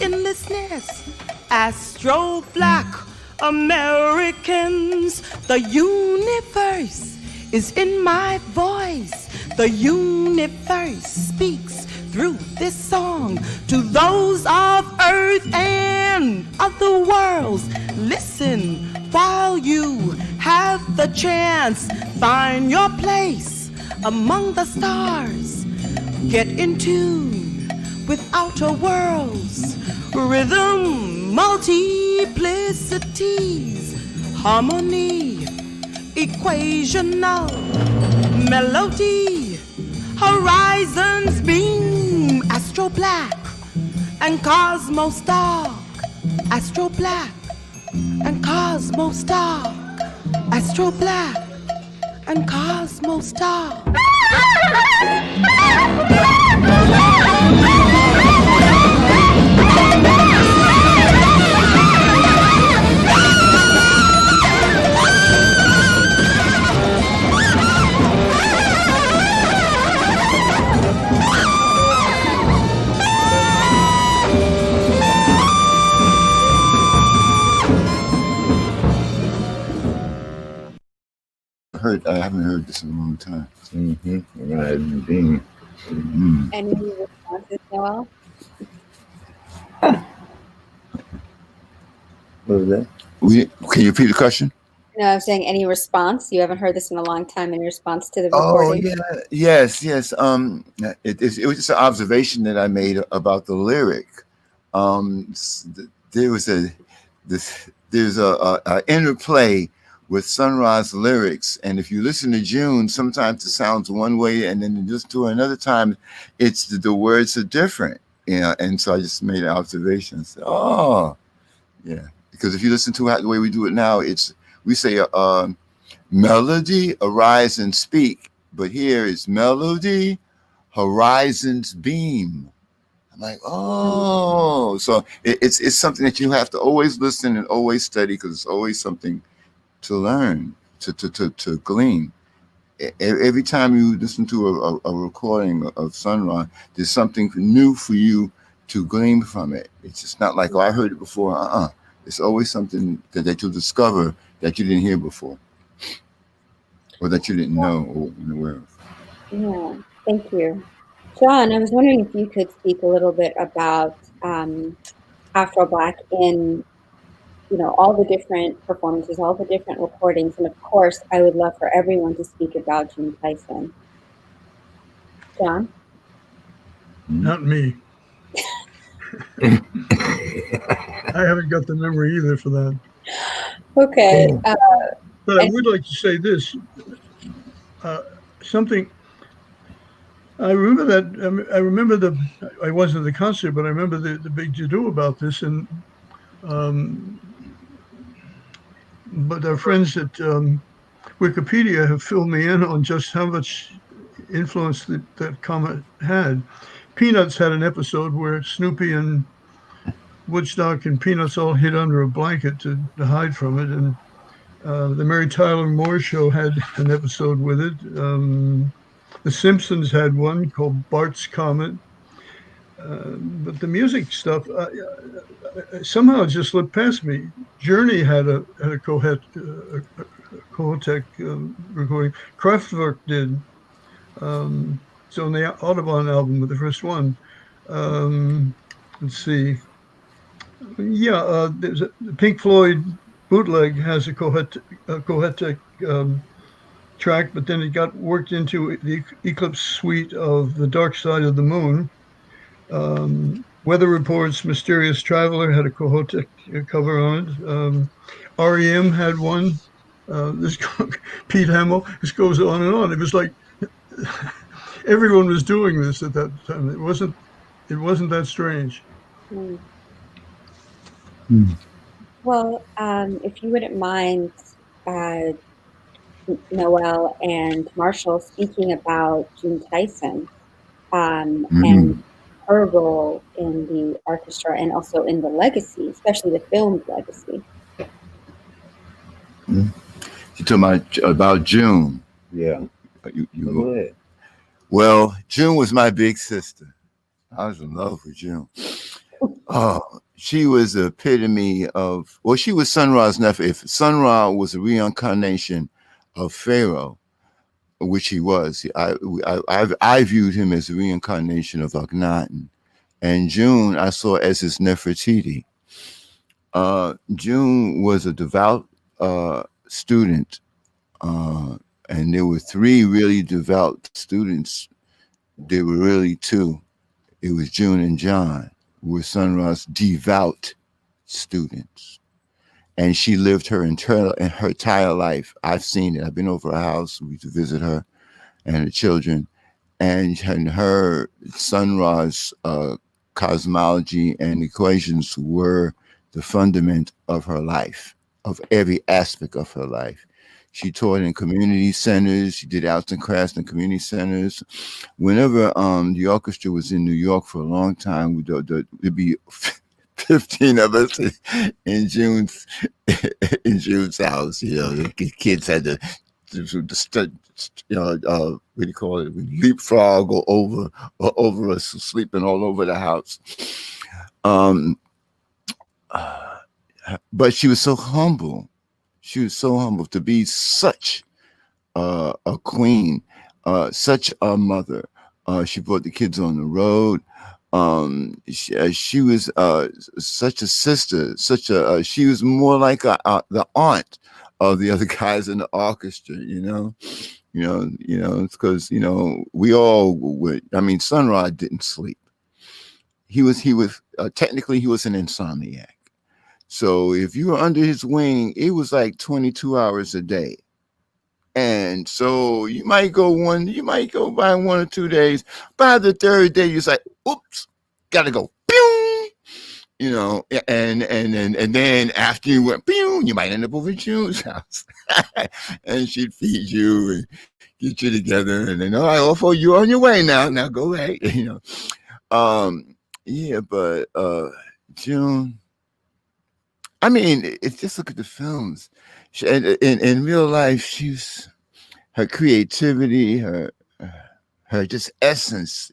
endlessness, Astro Black Americans, the universe is in my voice. The universe speaks through this song to those of Earth and other worlds. Listen while you have the chance. Find your place among the stars. Get in tune with outer worlds. Rhythm, multiplicities, harmony, equational melody, horizons beam, Astro Black and cosmos dark, Astro Black and cosmos dark, Astro Black and cosmos dark. I haven't heard this in a long time. Right, indeed. Any responses, Knoel? What was that? Can you repeat the question? No, I'm saying any response? You haven't heard this in a long time. Any response to the recording? Oh, yeah. Yes. It was just an observation that I made about the lyric. There's a interplay with Sun Ra's lyrics, and if you listen to June, sometimes it sounds one way, and then just to another time, it's the words are different. And so I just made an observation. So, oh, yeah. Because if you listen to it the way we do it now, we say melody, arise and speak, but here it's melody, horizons beam. I'm like, oh, so it's something that you have to always listen and always study, because it's always something to learn, to glean. Every time you listen to a recording of Sun Ra, there's something new for you to glean from it. It's just not like, oh, I heard it before. It's always something that you'll discover that you didn't hear before, or that you didn't know or weren't aware of. Yeah, thank you. John, I was wondering if you could speak a little bit about Afro Black in all the different performances, all the different recordings. And of course, I would love for everyone to speak about June Tyson. John? Not me. I haven't got the memory either for that. Okay. But I would like to say this, something I remember that. I remember I wasn't at the concert, but I remember the big to-do about this. And but our friends at Wikipedia have filled me in on just how much influence that comet had. Peanuts had an episode where Snoopy and Woodstock and Peanuts all hid under a blanket to hide from it. And the Mary Tyler Moore Show had an episode with it. The Simpsons had one called Bart's Comet. But the music stuff somehow just slipped past me. Journey had a Kohoutek recording. Kraftwerk did. So on the Audubon album with the first one. Let's see. Yeah, there's the Pink Floyd bootleg has a Kohoutek track, but then it got worked into the Eclipse suite of The Dark Side of the Moon. Weather Report's Mysterious Traveler had a Kohoutek cover on it. REM had one. This Pete Hamill. This goes on and on. It was like everyone was doing this at that time. It wasn't that strange. Mm. Well, if you wouldn't mind, Knoel and Marshall speaking about June Tyson and her role in the orchestra and also in the legacy, especially the film's legacy. You're talking about June. Yeah. You Go ahead. Well, June was my big sister. I was in love with June. Oh, she was the epitome of, well, she was Sun Ra's nephew. If Sun Ra was a reincarnation of Pharaoh, which he was, I viewed him as a reincarnation of Akhenaten. And June, I saw as his Nefertiti. June was a devout student, and there were three really devout students. There were really two. It was June and John, who were Sun Ra's devout students. And she lived her entire life. I've seen it. I've been over her house. We used to visit her and her children. And her Sun Ra's cosmology and equations were the fundament of her life, of every aspect of her life. She taught in community centers. She did arts and crafts in community centers. Whenever the orchestra was in New York for a long time, there'd be 15 of us in June's house. You know, the kids had to what do you call it? Leapfrog or over us, sleeping all over the house. But she was so humble. She was so humble to be such a queen, such a mother. She brought the kids on the road. She was such a sister. She was more like the aunt of the other guys in the orchestra. It's because we all would. I mean, Sun Ra didn't sleep. He was technically he was an insomniac. So if you were under his wing, it was like 22 hours a day. And so you might go by 1 or 2 days. By the third day, you're like, oops, gotta go. Pew! And then after you went, pew, you might end up over June's house. And she'd feed you and get you together. And then, all right, off, you're on your way now. Now go away. But June, I mean, it's just look at the films. In real life, her creativity, her just essence,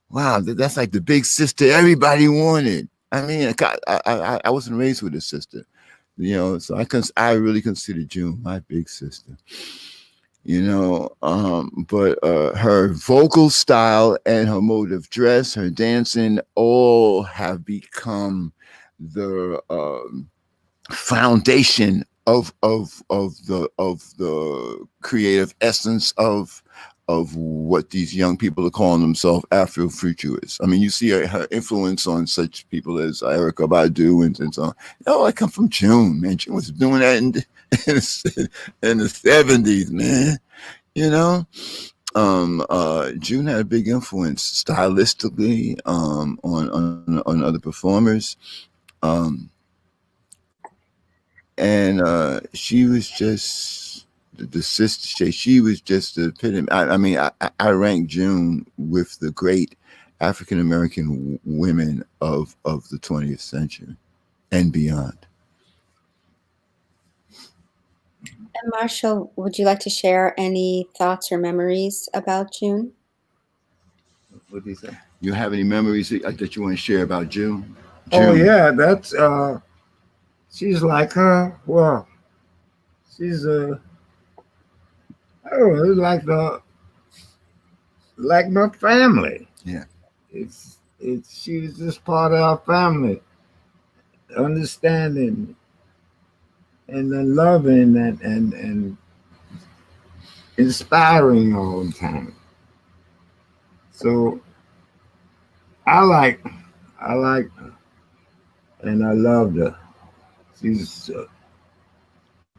wow, that's like the big sister everybody wanted. I mean, I wasn't raised with a sister, so I really consider June my big sister, but her vocal style and her mode of dress, her dancing, all have become the foundation of the creative essence of what these young people are calling themselves Afrofuturists. I mean, you see her influence on such people as Erykah Badu and so on. I come from June, man. June was doing that in the 70s, man. June had a big influence stylistically on other performers, and she was just the sister. She was just the epitome. I mean, I rank June with the great African American women of the 20th century and beyond. And Marshall, would you like to share any thoughts or memories about June? What do you say? You have any memories that you want to share about June? Oh yeah, that's she's like her. Well, she's I don't know, like my family. Yeah, it's she's just part of our family, understanding and then loving and inspiring all the time. So I like her, and I loved her. She's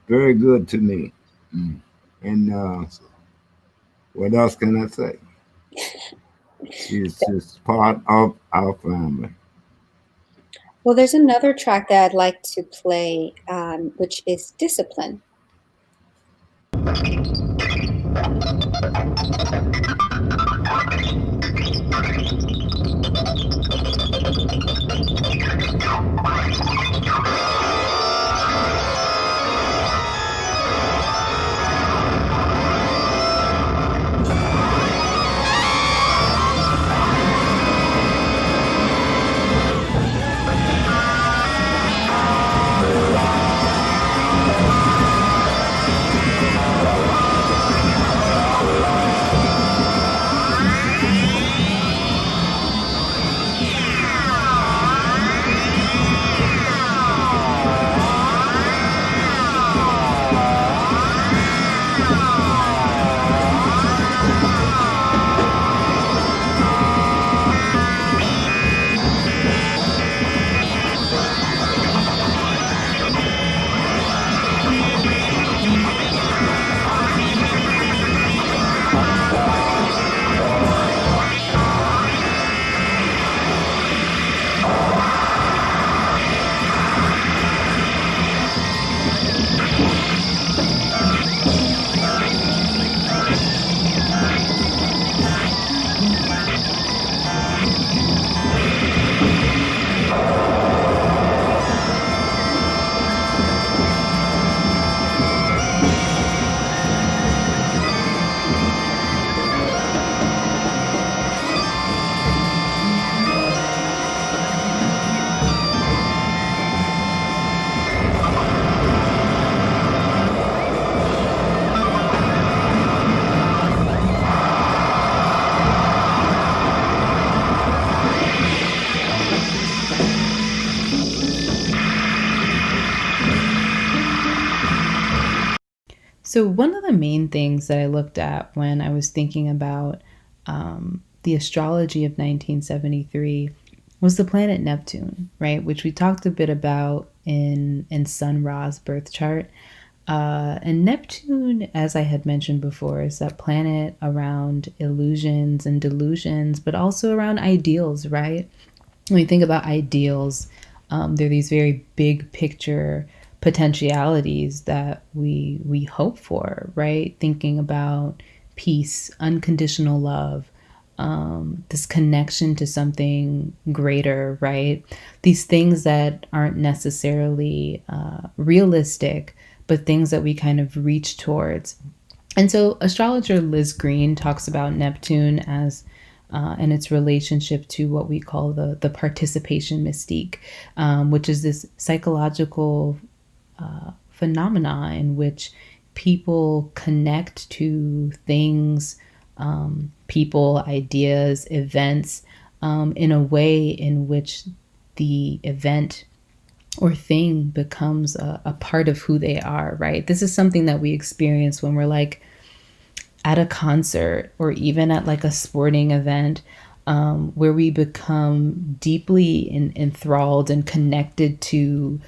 very good to me. Mm. And what else can I say? She's just part of our family. Well, there's another track that I'd like to play, which is Discipline. So one of the main things that I looked at when I was thinking about the astrology of 1973 was the planet Neptune, right? Which we talked a bit about in Sun Ra's birth chart. And Neptune, as I had mentioned before, is that planet around illusions and delusions, but also around ideals, right? When we think about ideals, there are these very big picture potentialities that we hope for, right? Thinking about peace, unconditional love, this connection to something greater, right? These things that aren't necessarily realistic, but things that we kind of reach towards. And so astrologer Liz Green talks about Neptune as and its relationship to what we call the participation mystique, which is this psychological phenomena in which people connect to things, people, ideas, events, in a way in which the event or thing becomes a part of who they are, right? This is something that we experience when we're like at a concert or even at like a sporting event, where we become deeply enthralled and connected to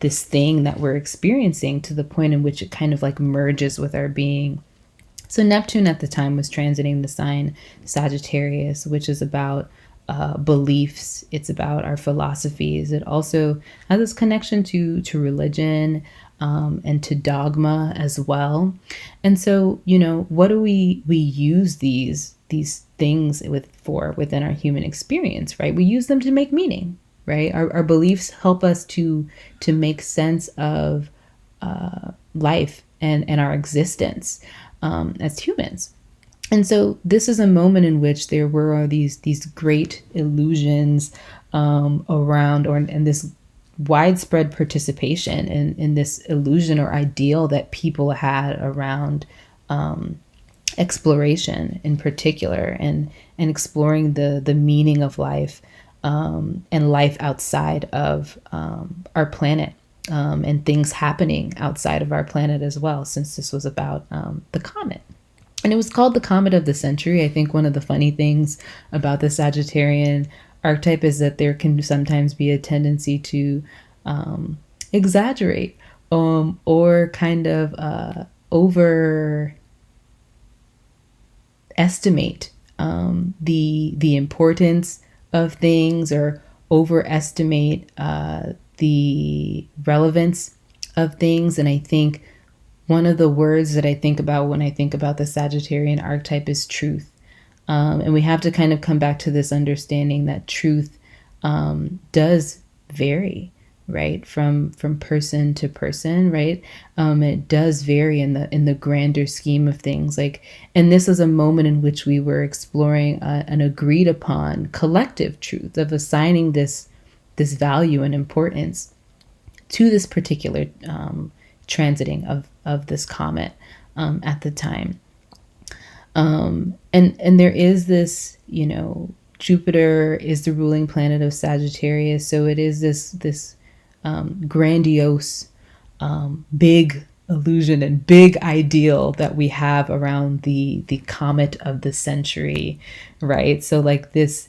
this thing that we're experiencing to the point in which it kind of like merges with our being. So Neptune at the time was transiting the sign Sagittarius, which is about beliefs. It's about our philosophies. It also has this connection to religion and to dogma as well. And so, what do we use these things within our human experience, right? We use them to make meaning, right? Our beliefs help us to make sense of life and our existence as humans. And so this is a moment in which there were these great illusions around, and this widespread participation in this illusion or ideal that people had around exploration in particular, and exploring the meaning of life and life outside of our planet, and things happening outside of our planet as well, since this was about the comet. And it was called the Comet of the Century. I think one of the funny things about the Sagittarian archetype is that there can sometimes be a tendency to exaggerate or kind of overestimate the importance of things, or overestimate the relevance of things. And I think one of the words that I think about when I think about the Sagittarian archetype is truth. And we have to kind of come back to this understanding that truth does vary, right? From person to person, right? It does vary in the grander scheme of things. And this is a moment in which we were exploring an agreed upon collective truth of assigning this value and importance to this particular transiting of this comet at the time. And there is this, Jupiter is the ruling planet of Sagittarius. So it is this grandiose, big illusion and big ideal that we have around the comet of the century, right? So this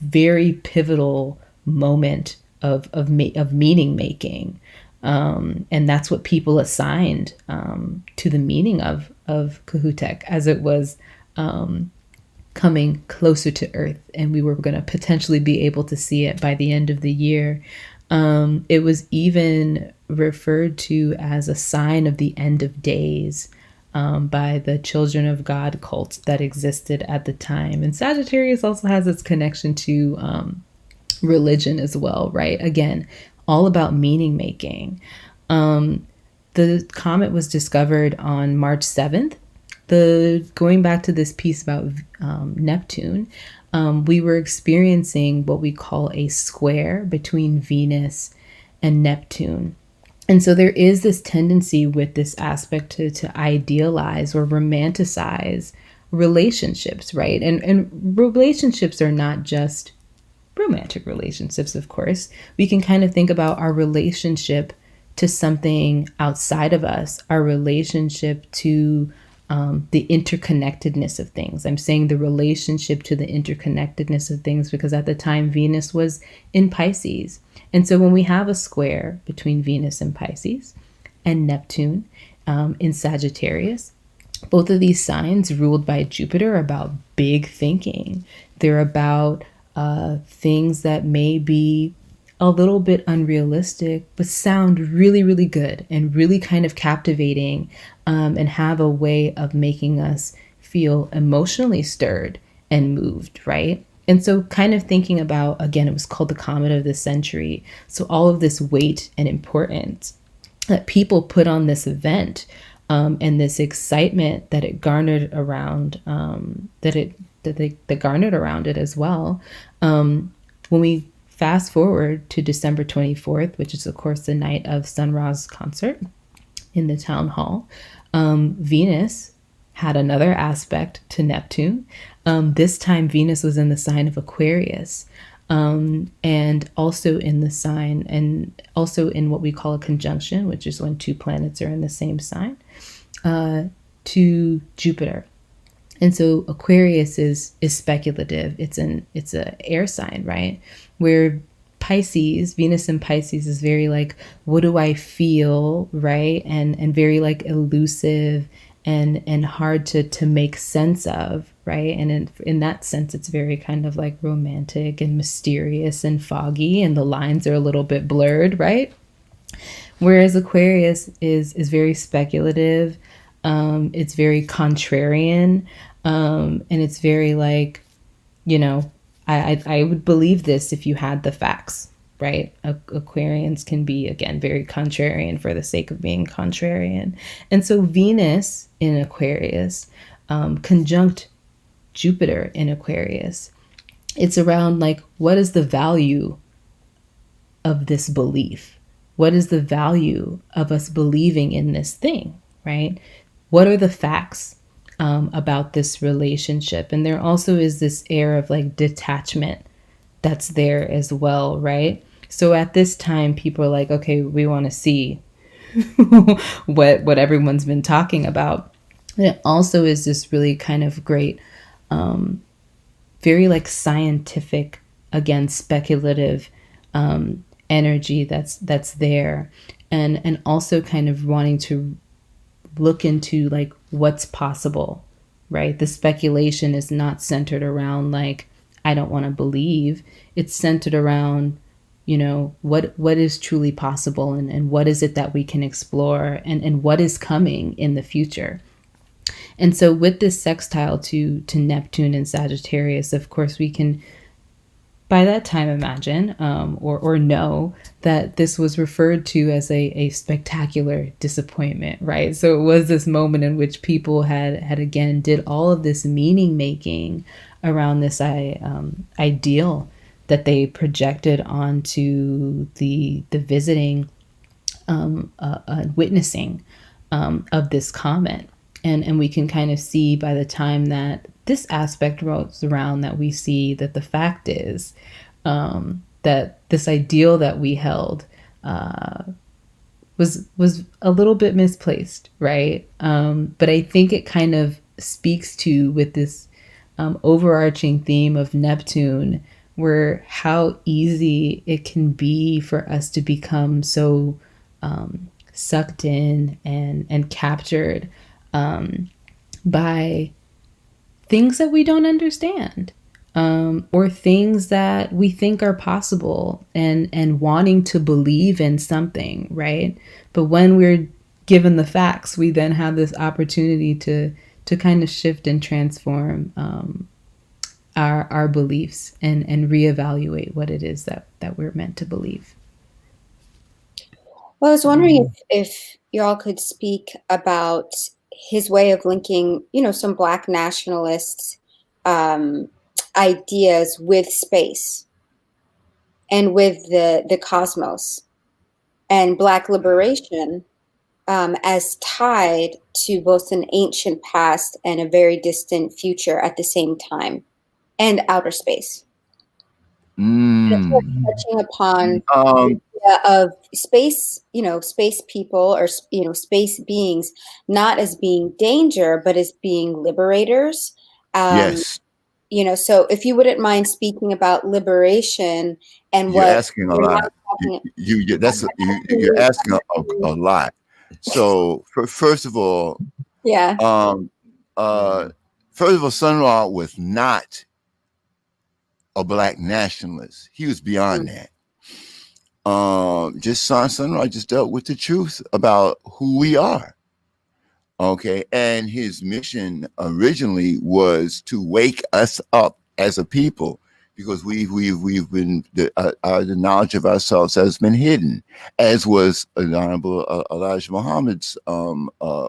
very pivotal moment of meaning making. And that's what people assigned to the meaning of Kohoutek, as it was coming closer to Earth, and we were going to potentially be able to see it by the end of the year. It was even referred to as a sign of the end of days by the Children of God cult that existed at the time. And Sagittarius also has its connection to religion as well, right? Again, all about meaning making. The comet was discovered on March 7th. Going back to this piece about Neptune, we were experiencing what we call a square between Venus and Neptune. And so there is this tendency with this aspect to idealize or romanticize relationships, right? And relationships are not just romantic relationships, of course. We can kind of think about our relationship to something outside of us, our relationship to the interconnectedness of things. I'm saying the relationship to the interconnectedness of things because at the time Venus was in Pisces. And so when we have a square between Venus in Pisces and Neptune in Sagittarius, both of these signs ruled by Jupiter are about big thinking. They're about things that may be a little bit unrealistic, but sound really, really good and really kind of captivating, and have a way of making us feel emotionally stirred and moved, right? And so kind of thinking about, again, it was called the Comet of the Century. So all of this weight and importance that people put on this event, and this excitement that it garnered around, that garnered around it as well. When we fast forward to December 24th, which is of course the night of Sun Ra's concert in the town hall, Venus had another aspect to Neptune. This time Venus was in the sign of Aquarius, and also in the sign, and also in what we call a conjunction, which is when two planets are in the same sign, to Jupiter. And so Aquarius is speculative. It's an air sign, right? Where Pisces, Venus in Pisces is very what do I feel, right? And very elusive and hard to make sense of, right? And in that sense, it's very kind of like romantic and mysterious and foggy, and the lines are a little bit blurred, right? Whereas Aquarius is very speculative, it's very contrarian, and it's very like, you know, I would believe this if you had the facts, right? Aquarians can be, again, very contrarian for the sake of being contrarian. And so Venus in Aquarius, conjunct Jupiter in Aquarius, it's around like, what is the value of this belief? What is the value of us believing in this thing, right? What are the facts about this relationship? And there also is this air of like detachment that's there as well, right? So at this time, people are like, okay, we want to see what everyone's been talking about. And it also is this really kind of great, very like scientific, again, speculative energy that's there, and also kind of wanting to look into like what's possible, right? The speculation is not centered around like, I don't want to believe. It's centered around, you know, what is truly possible, and what is it that we can explore, and what is coming in the future. And so with this sextile to Neptune and Sagittarius, of course, we can by that time imagine or know that this was referred to as a spectacular disappointment, right? So it was this moment in which people had again did all of this meaning making around this ideal that they projected onto the visiting witnessing of this comet. And we can kind of see by the time that this aspect rolls around that we see that the fact is that this ideal that we held was a little bit misplaced, right? But I think it kind of speaks to, with this overarching theme of Neptune, where how easy it can be for us to become so sucked in and captured by things that we don't understand, or things that we think are possible, and wanting to believe in something, right? But when we're given the facts, we then have this opportunity to kind of shift and transform our beliefs and reevaluate what it is that we're meant to believe. Well, I was wondering if y'all could speak about his way of linking, some Black nationalists' ideas with space and with the cosmos, and Black liberation as tied to both an ancient past and a very distant future at the same time, and outer space. Touching upon the idea of space, space people, or space beings, not as being danger, but as being liberators. Yes. So if you wouldn't mind speaking about liberation and you're what asking a lot. You're asking a lot. So first of all, Sun Ra was not a Black nationalist. He was beyond that. Sun Ra just dealt with the truth about who we are. Okay, and his mission originally was to wake us up as a people, because we've been the knowledge of ourselves has been hidden, as was Honorable Elijah Muhammad's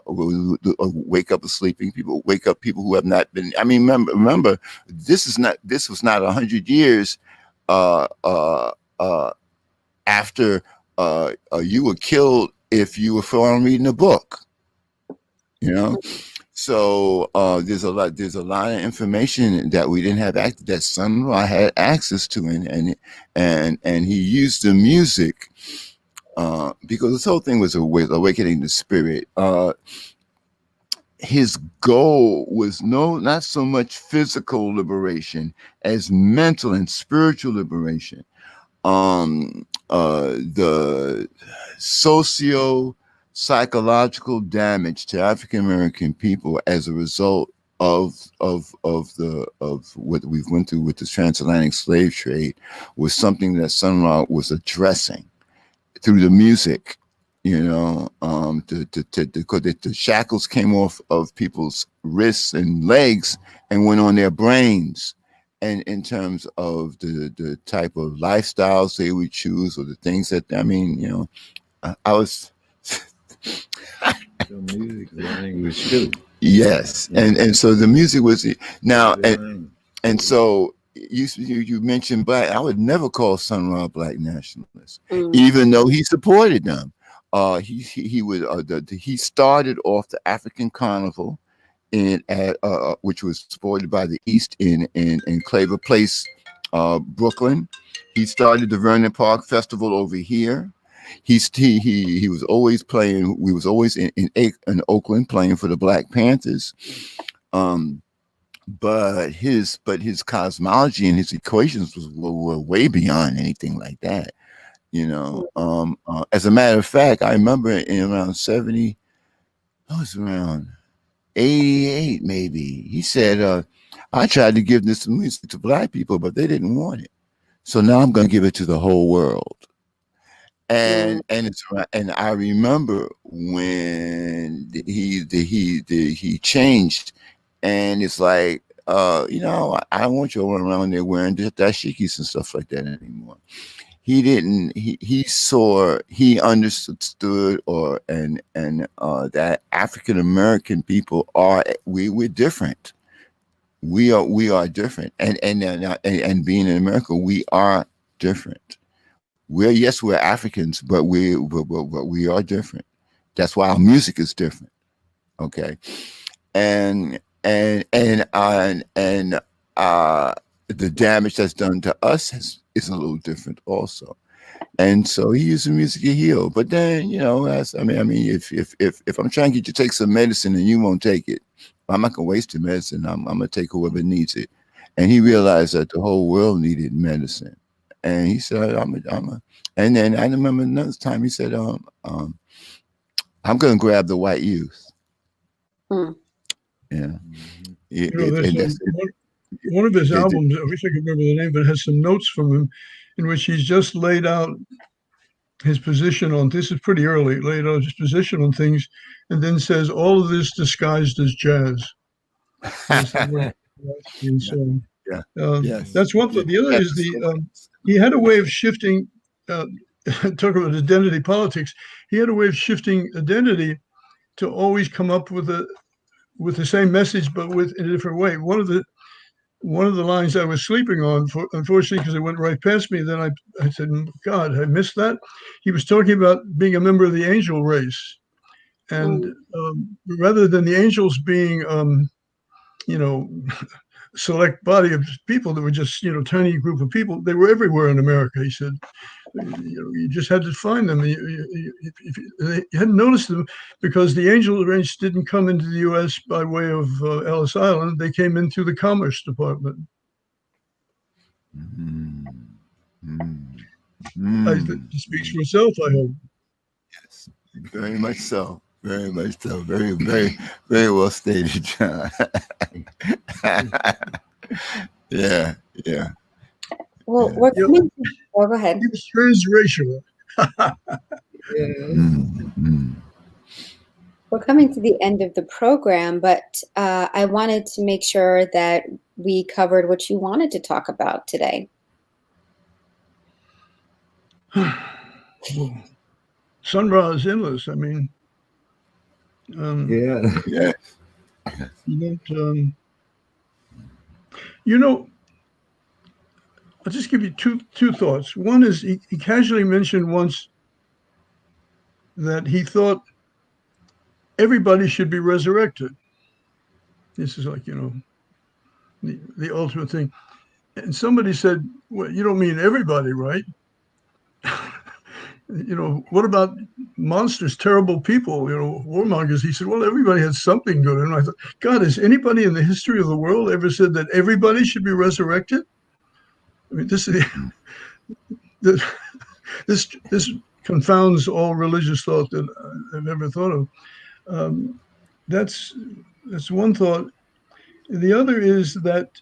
wake up the sleeping people, wake up people who have not been. I mean, remember, this was not 100 years after you were killed if you were found reading a book. So there's a lot of information that we didn't have that Sun Ra had access to, and he used the music because this whole thing was awakening the spirit. His goal was not so much physical liberation as mental and spiritual liberation. The psychological damage to African American people as a result of what we went through with the transatlantic slave trade was something that Sun Ra was addressing through the music, because the shackles came off of people's wrists and legs and went on their brains. And in terms of the type of lifestyles they would choose, or the things that, I was. The music language too. Yes, and so the music was now, and so you mentioned black. I would never call Sun Ra a black nationalist, even though he supported them. He started off the African Carnival which was supported by the East in Claver Place, Brooklyn. He started the Vernon Park Festival over here. He was always playing. We was always in Oakland playing for the Black Panthers. But his cosmology and his equations were way beyond anything like that. As a matter of fact, I remember in around 70, I was around 88 maybe. He said, I tried to give this music to black people, but they didn't want it. So now I'm going to give it to the whole world. And I remember when he changed, and it's like, I don't want you all around there wearing dashikis and stuff like that anymore. He didn't. He understood, that African American people we're different. We are different, and being in America, we are different. We're Africans, but we are different. That's why our music is different. Okay, and the damage that's done to us is a little different also. And so he used the music to heal. But then, if I'm trying to get you to take some medicine and you won't take it, I'm not gonna waste the medicine. I'm gonna take whoever needs it. And he realized that the whole world needed medicine. And he said, and then I remember another time he said, I'm gonna grab the white youth. Yeah. One of his albums, I wish I could remember the name, but it has some notes from him in which he's just laid out his position on, this is pretty early, laid out his position on things, and then says all of this disguised as jazz. And so, that's one thing. The other is he had a way of shifting, talk about identity politics, he had a way of shifting identity to always come up with the same message, but in a different way. One of the lines I was sleeping on, unfortunately, because it went right past me, then I said, God, I missed that. He was talking about being a member of the angel race. And rather than the angels being, select body of people that were just, tiny group of people, they were everywhere in America. He said, you just had to find them. You hadn't noticed them because the angel race didn't come into the U.S. by way of Ellis Island. They came in through the Commerce Department. It speaks for itself, I hope. Yes, very much so. Very much so. Very, very, very well stated, John. Yeah. Well, we're coming. Go ahead. He was transracial. We're coming to the end of the program, but I wanted to make sure that we covered what you wanted to talk about today. Sun Ra is endless. I mean, yeah. I'll just give you two thoughts. One is he casually mentioned once that he thought everybody should be resurrected. This is like, the ultimate thing. And somebody said, well, you don't mean everybody, right? What about monsters, terrible people, warmongers? He said, well, everybody has something good. And I thought, God, has anybody in the history of the world ever said that everybody should be resurrected? I mean, this confounds all religious thought that I've ever thought of. That's one thought. The other is that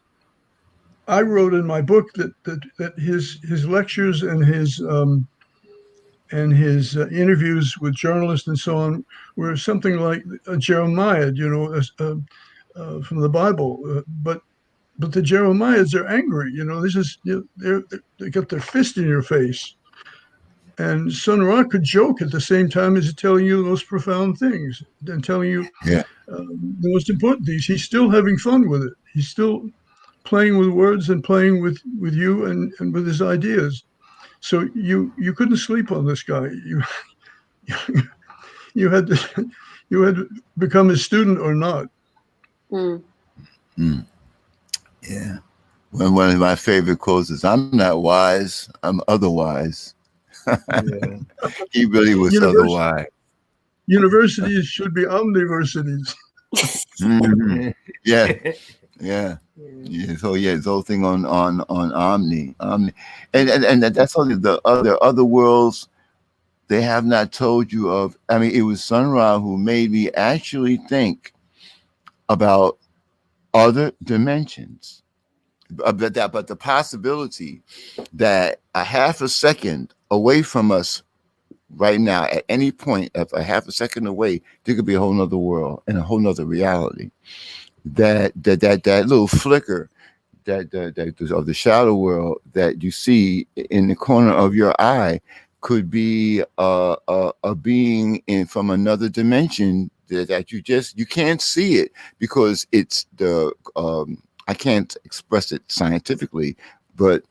I wrote in my book that his lectures and his interviews with journalists and so on were something like a Jeremiah, from the Bible. But the Jeremiahs are angry. This is they got their fist in your face. And Sun Ra could joke at the same time as telling you the most profound things and telling you the most important things. He's still having fun with it. He's still playing with words and playing with you and with his ideas. So you couldn't sleep on this guy. You had to become his student or not. Yeah. One of my favorite quotes is, "I'm not wise, I'm otherwise." Yeah. He really was otherwise. Universities should be omniversities. Mm-hmm. Yeah. So his whole thing on omni, and that's all the other worlds they have not told you of. I mean, it was Sun Ra who made me actually think about other dimensions, but the possibility that a half a second away from us right now, at any point of a half a second away, there could be a whole nother world and a whole nother reality. That little flicker that of the shadow world that you see in the corner of your eye could be a being from another dimension that you can't see it because it's I can't express it scientifically, but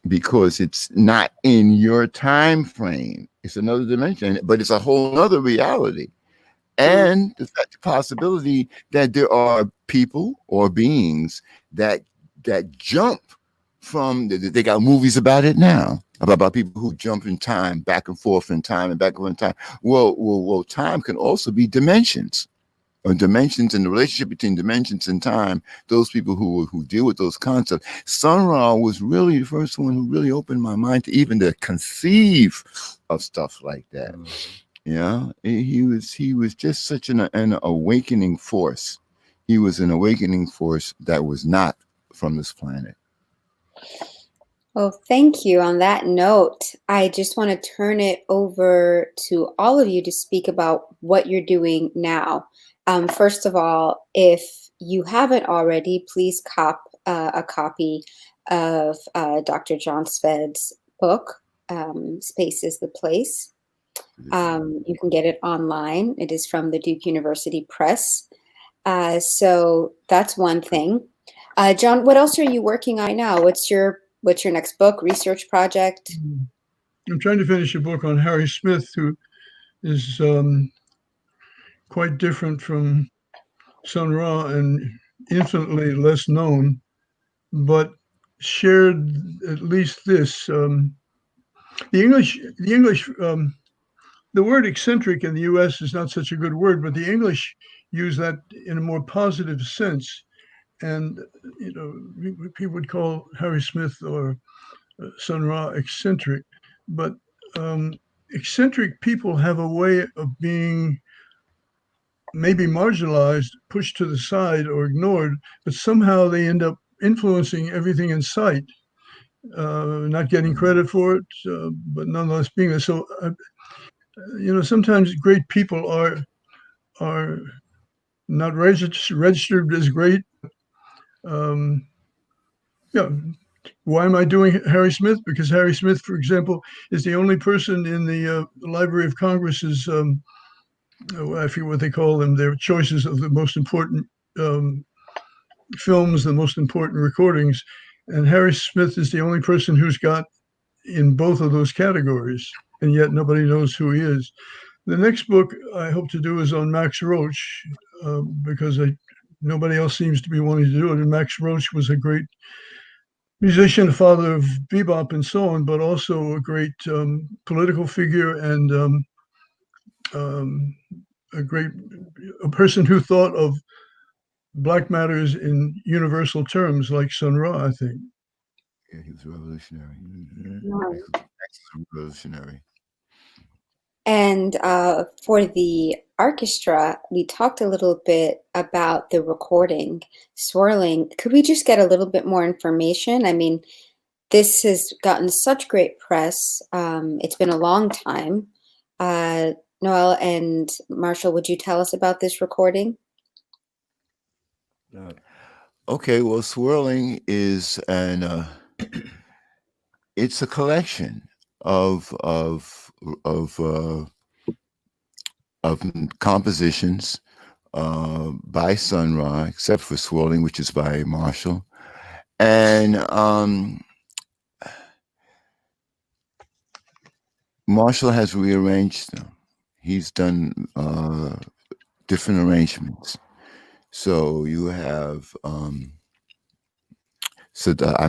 because it's not in your time frame, it's another dimension, but it's a whole other reality. And the possibility that there are people or beings that jump from, they got movies about it now, about people who jump in time, back and forth in time and back and forth in time. Well, time can also be dimensions, or dimensions, and the relationship between dimensions and time. Those people who deal with those concepts. Sun Ra was really the first one who really opened my mind to even to conceive of stuff like that. Yeah, he was just such an awakening force. He was an awakening force that was not from this planet. Well, thank you. On that note, I just want to turn it over to all of you to speak about what you're doing now. First of all, if you haven't already, please cop a copy of Dr. John Szwed's book, Space is the Place. You can get it online. It is from the Duke University Press. So that's one thing. John, what else are you working on right now? What's your next book, research project? I'm trying to finish a book on Harry Smith, who is quite different from Sun Ra and infinitely less known, but shared at least this. The word eccentric in the U.S. is not such a good word, but the English use that in a more positive sense. And, people would call Harry Smith or Sun Ra eccentric, but eccentric people have a way of being maybe marginalized, pushed to the side or ignored, but somehow they end up influencing everything in sight, not getting credit for it, but nonetheless being there. So, sometimes great people are not registered as great. Why am I doing Harry Smith? Because Harry Smith, for example, is the only person in the Library of Congress's, I forget what they call them, their choices of the most important films, the most important recordings. And Harry Smith is the only person who's got in both of those categories, and yet nobody knows who he is. The next book I hope to do is on Max Roach, because nobody else seems to be wanting to do it. And Max Roach was a great musician, a father of bebop and so on, but also a great political figure and a person who thought of Black matters in universal terms, like Sun Ra, I think. Yeah, he was revolutionary. Wow. Revolutionary. And for the orchestra, we talked a little bit about the recording, swirling. Could we just get a little bit more information? I mean, this has gotten such great press. It's been a long time. Knoel and Marshall, would you tell us about this recording? Okay, well, swirling is it's a collection of compositions by Sun Ra, except for swirling, which is by Marshall, and Marshall has rearranged them. He's done different arrangements. So you have, I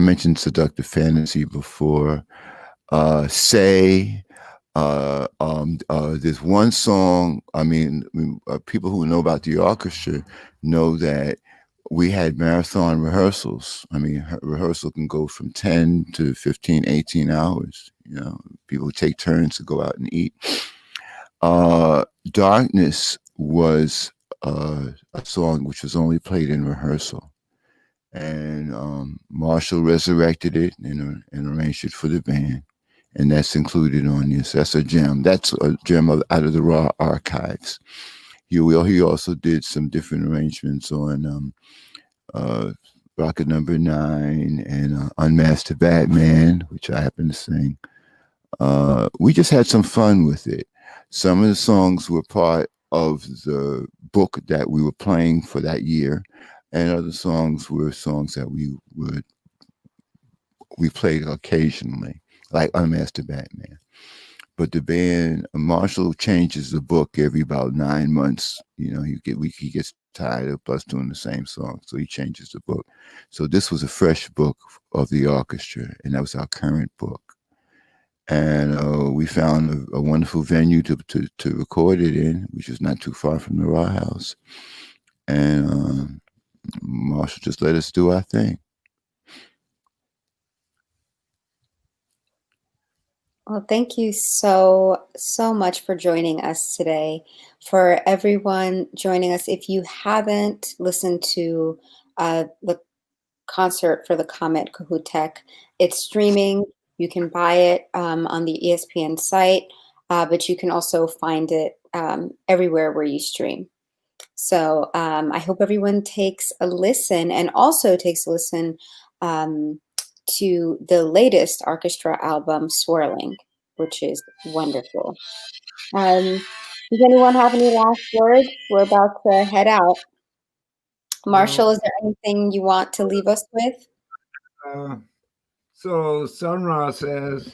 mentioned Seductive Fantasy before. Say, there's one song, people who know about the orchestra know that we had marathon rehearsals. I mean, rehearsal can go from 10 to 15, 18 hours. You know, people take turns to go out and eat. Darkness was a song which was only played in rehearsal. And Marshall resurrected it and arranged it for the band. And that's included on this. That's a gem. That's a gem out of the Ra archives. He also did some different arrangements on Rocket Number 9 and Unmasked Batman, which I happen to sing. We just had some fun with it. Some of the songs were part of the book that we were playing for that year, and other songs were songs that we played occasionally, like Unmasked Batman. But the band, Marshall changes the book every about 9 months. You know, he gets tired of us doing the same song, so he changes the book. So this was a fresh book of the orchestra, and that was our current book. And we found a wonderful venue to record it in, which is not too far from the Ra House. And Marshall just let us do our thing. Well, thank you so much for joining us today. For everyone joining us, if you haven't listened to the concert for the Comet Kohoutek, it's streaming. You can buy it on the ESPN site, but you can also find it everywhere where you stream. So I hope everyone takes a listen, and also takes a listen to the latest orchestra album, Swirling, which is wonderful. Does anyone have any last words? We're about to head out. Marshall, is there anything you want to leave us with? So Sun Ra says,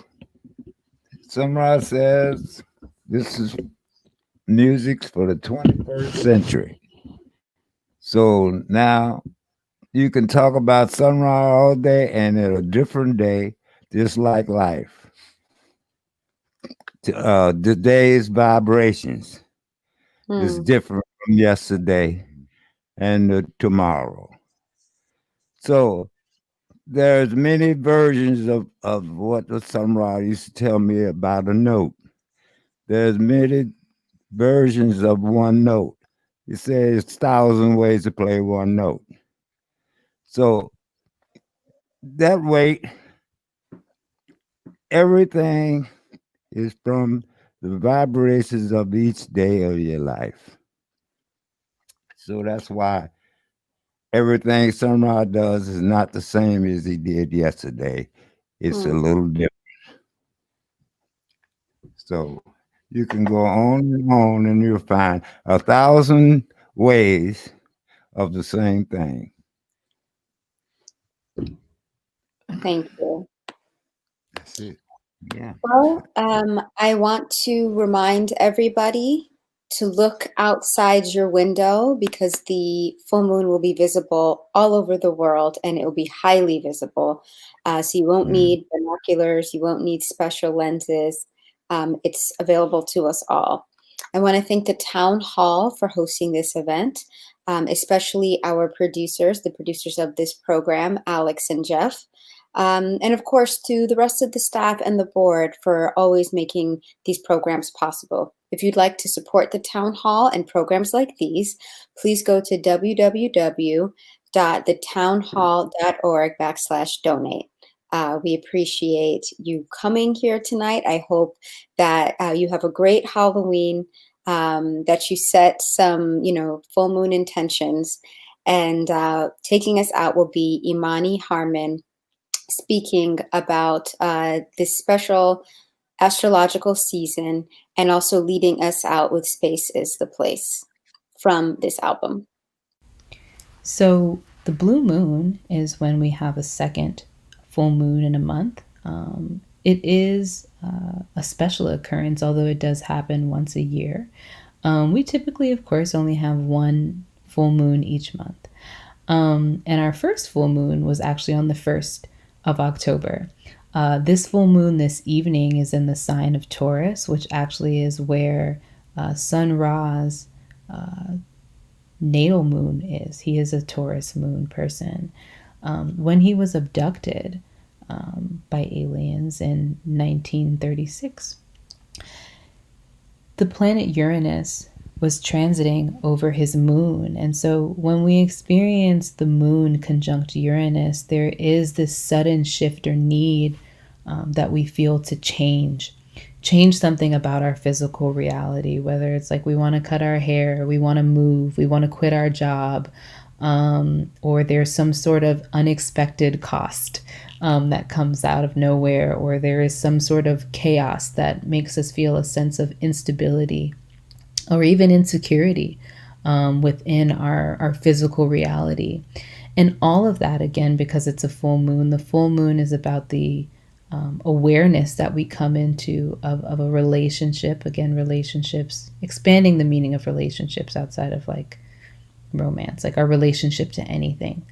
this is music for the 21st century. So now you can talk about Sun Ra all day and at a different day, just like life. Today's vibrations is different from yesterday and tomorrow. So there's many versions of what the Sun Ra used to tell me about a note. There's many versions of one note. He says 1,000 ways to play one note. So that way, everything is from the vibrations of each day of your life. So that's why everything Sun Ra does is not the same as he did yesterday. It's a little different. So you can go on and you'll find 1,000 ways of the same thing. Thank you. That's it. Yeah. Well, I want to remind everybody to look outside your window, because the full moon will be visible all over the world, and it will be highly visible. So you won't need binoculars, you won't need special lenses. It's available to us all. I want to thank the Town Hall for hosting this event, especially our producers, the producers of this program, Alex and Jeff. And of course, to the rest of the staff and the board for always making these programs possible. If you'd like to support the Town Hall and programs like these, please go to www.thetownhall.org/donate. We appreciate you coming here tonight. I hope that you have a great Halloween, that you set some, full moon intentions. And taking us out will be Imani Harmon, speaking about this special astrological season and also leading us out with Space is the Place from this album. So the blue moon is when we have a second full moon in a month. It is a special occurrence, although it does happen once a year. We typically, of course, only have one full moon each month. And our first full moon was actually on the 1st of October. This full moon this evening is in the sign of Taurus, which actually is where Sun Ra's natal moon is. He is a Taurus moon person. When he was abducted by aliens in 1936, the planet Uranus was transiting over his moon. And so when we experience the moon conjunct Uranus, there is this sudden shift or need that we feel to change something about our physical reality, whether it's like we want to cut our hair, we want to move, we want to quit our job, or there's some sort of unexpected cost that comes out of nowhere, or there is some sort of chaos that makes us feel a sense of instability or even insecurity within our physical reality. And all of that, again, because it's a full moon, the full moon is about the awareness that we come into of a relationship. Again, relationships, expanding the meaning of relationships outside of like romance, like our relationship to anything.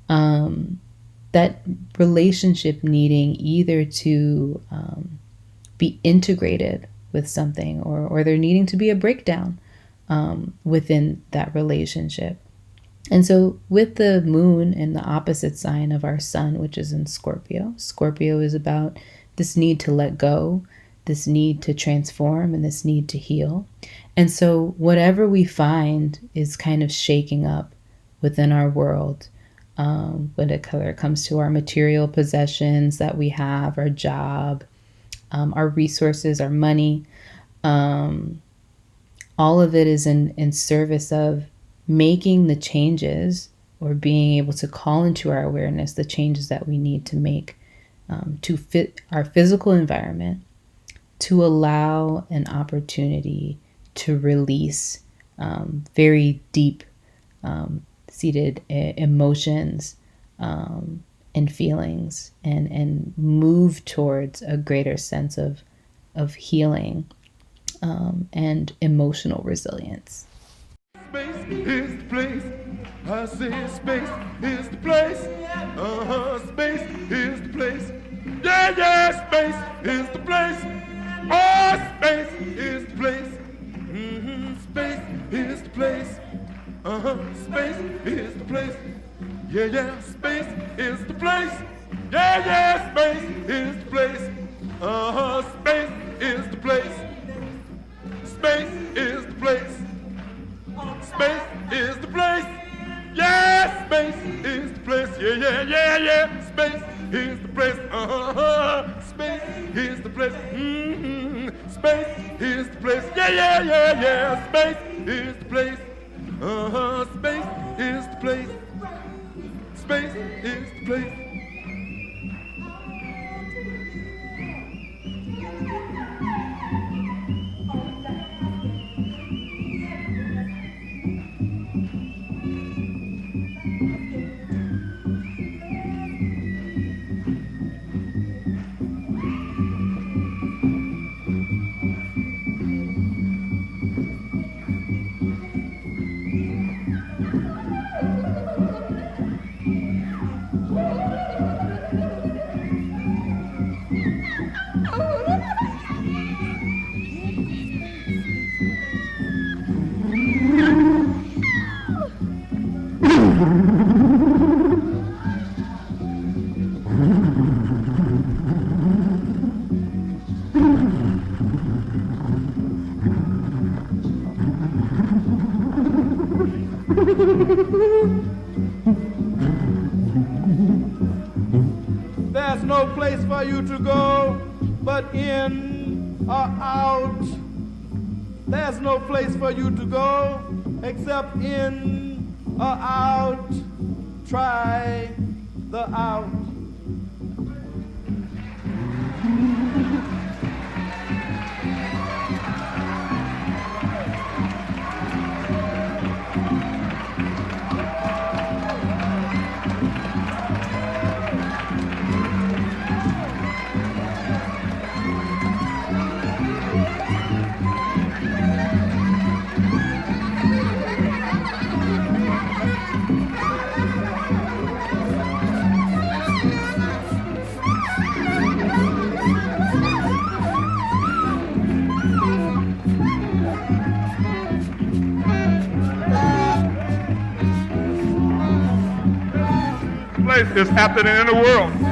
That relationship needing either to be integrated with something, or there needing to be a breakdown within that relationship. And so with the moon in the opposite sign of our sun, which is in Scorpio, Scorpio is about this need to let go, this need to transform, and this need to heal. And so whatever we find is kind of shaking up within our world, when it comes to our material possessions that we have, our job, our resources, our money. All of it is in service of making the changes, or being able to call into our awareness the changes that we need to make to fit our physical environment, to allow an opportunity to release very deep seated emotions and feelings, and move towards a greater sense of healing and emotional resilience. Space is the place. I say space is the place. Space is the place. Yeah, space is the place. Oh, space is the place. Space is the place. Space is the place. Yeah, space is the place. Yeah, space is the place. Space is the place. Space is the place. Space is the place. Yeah, space is the place. Yeah. Space is the place. Space is the place. Space is the place. Yeah. Space is the place. Space is the place. Space is the place. you to go but in or out. There's no place for you to go except in or out. Try the out. Is happening in the world.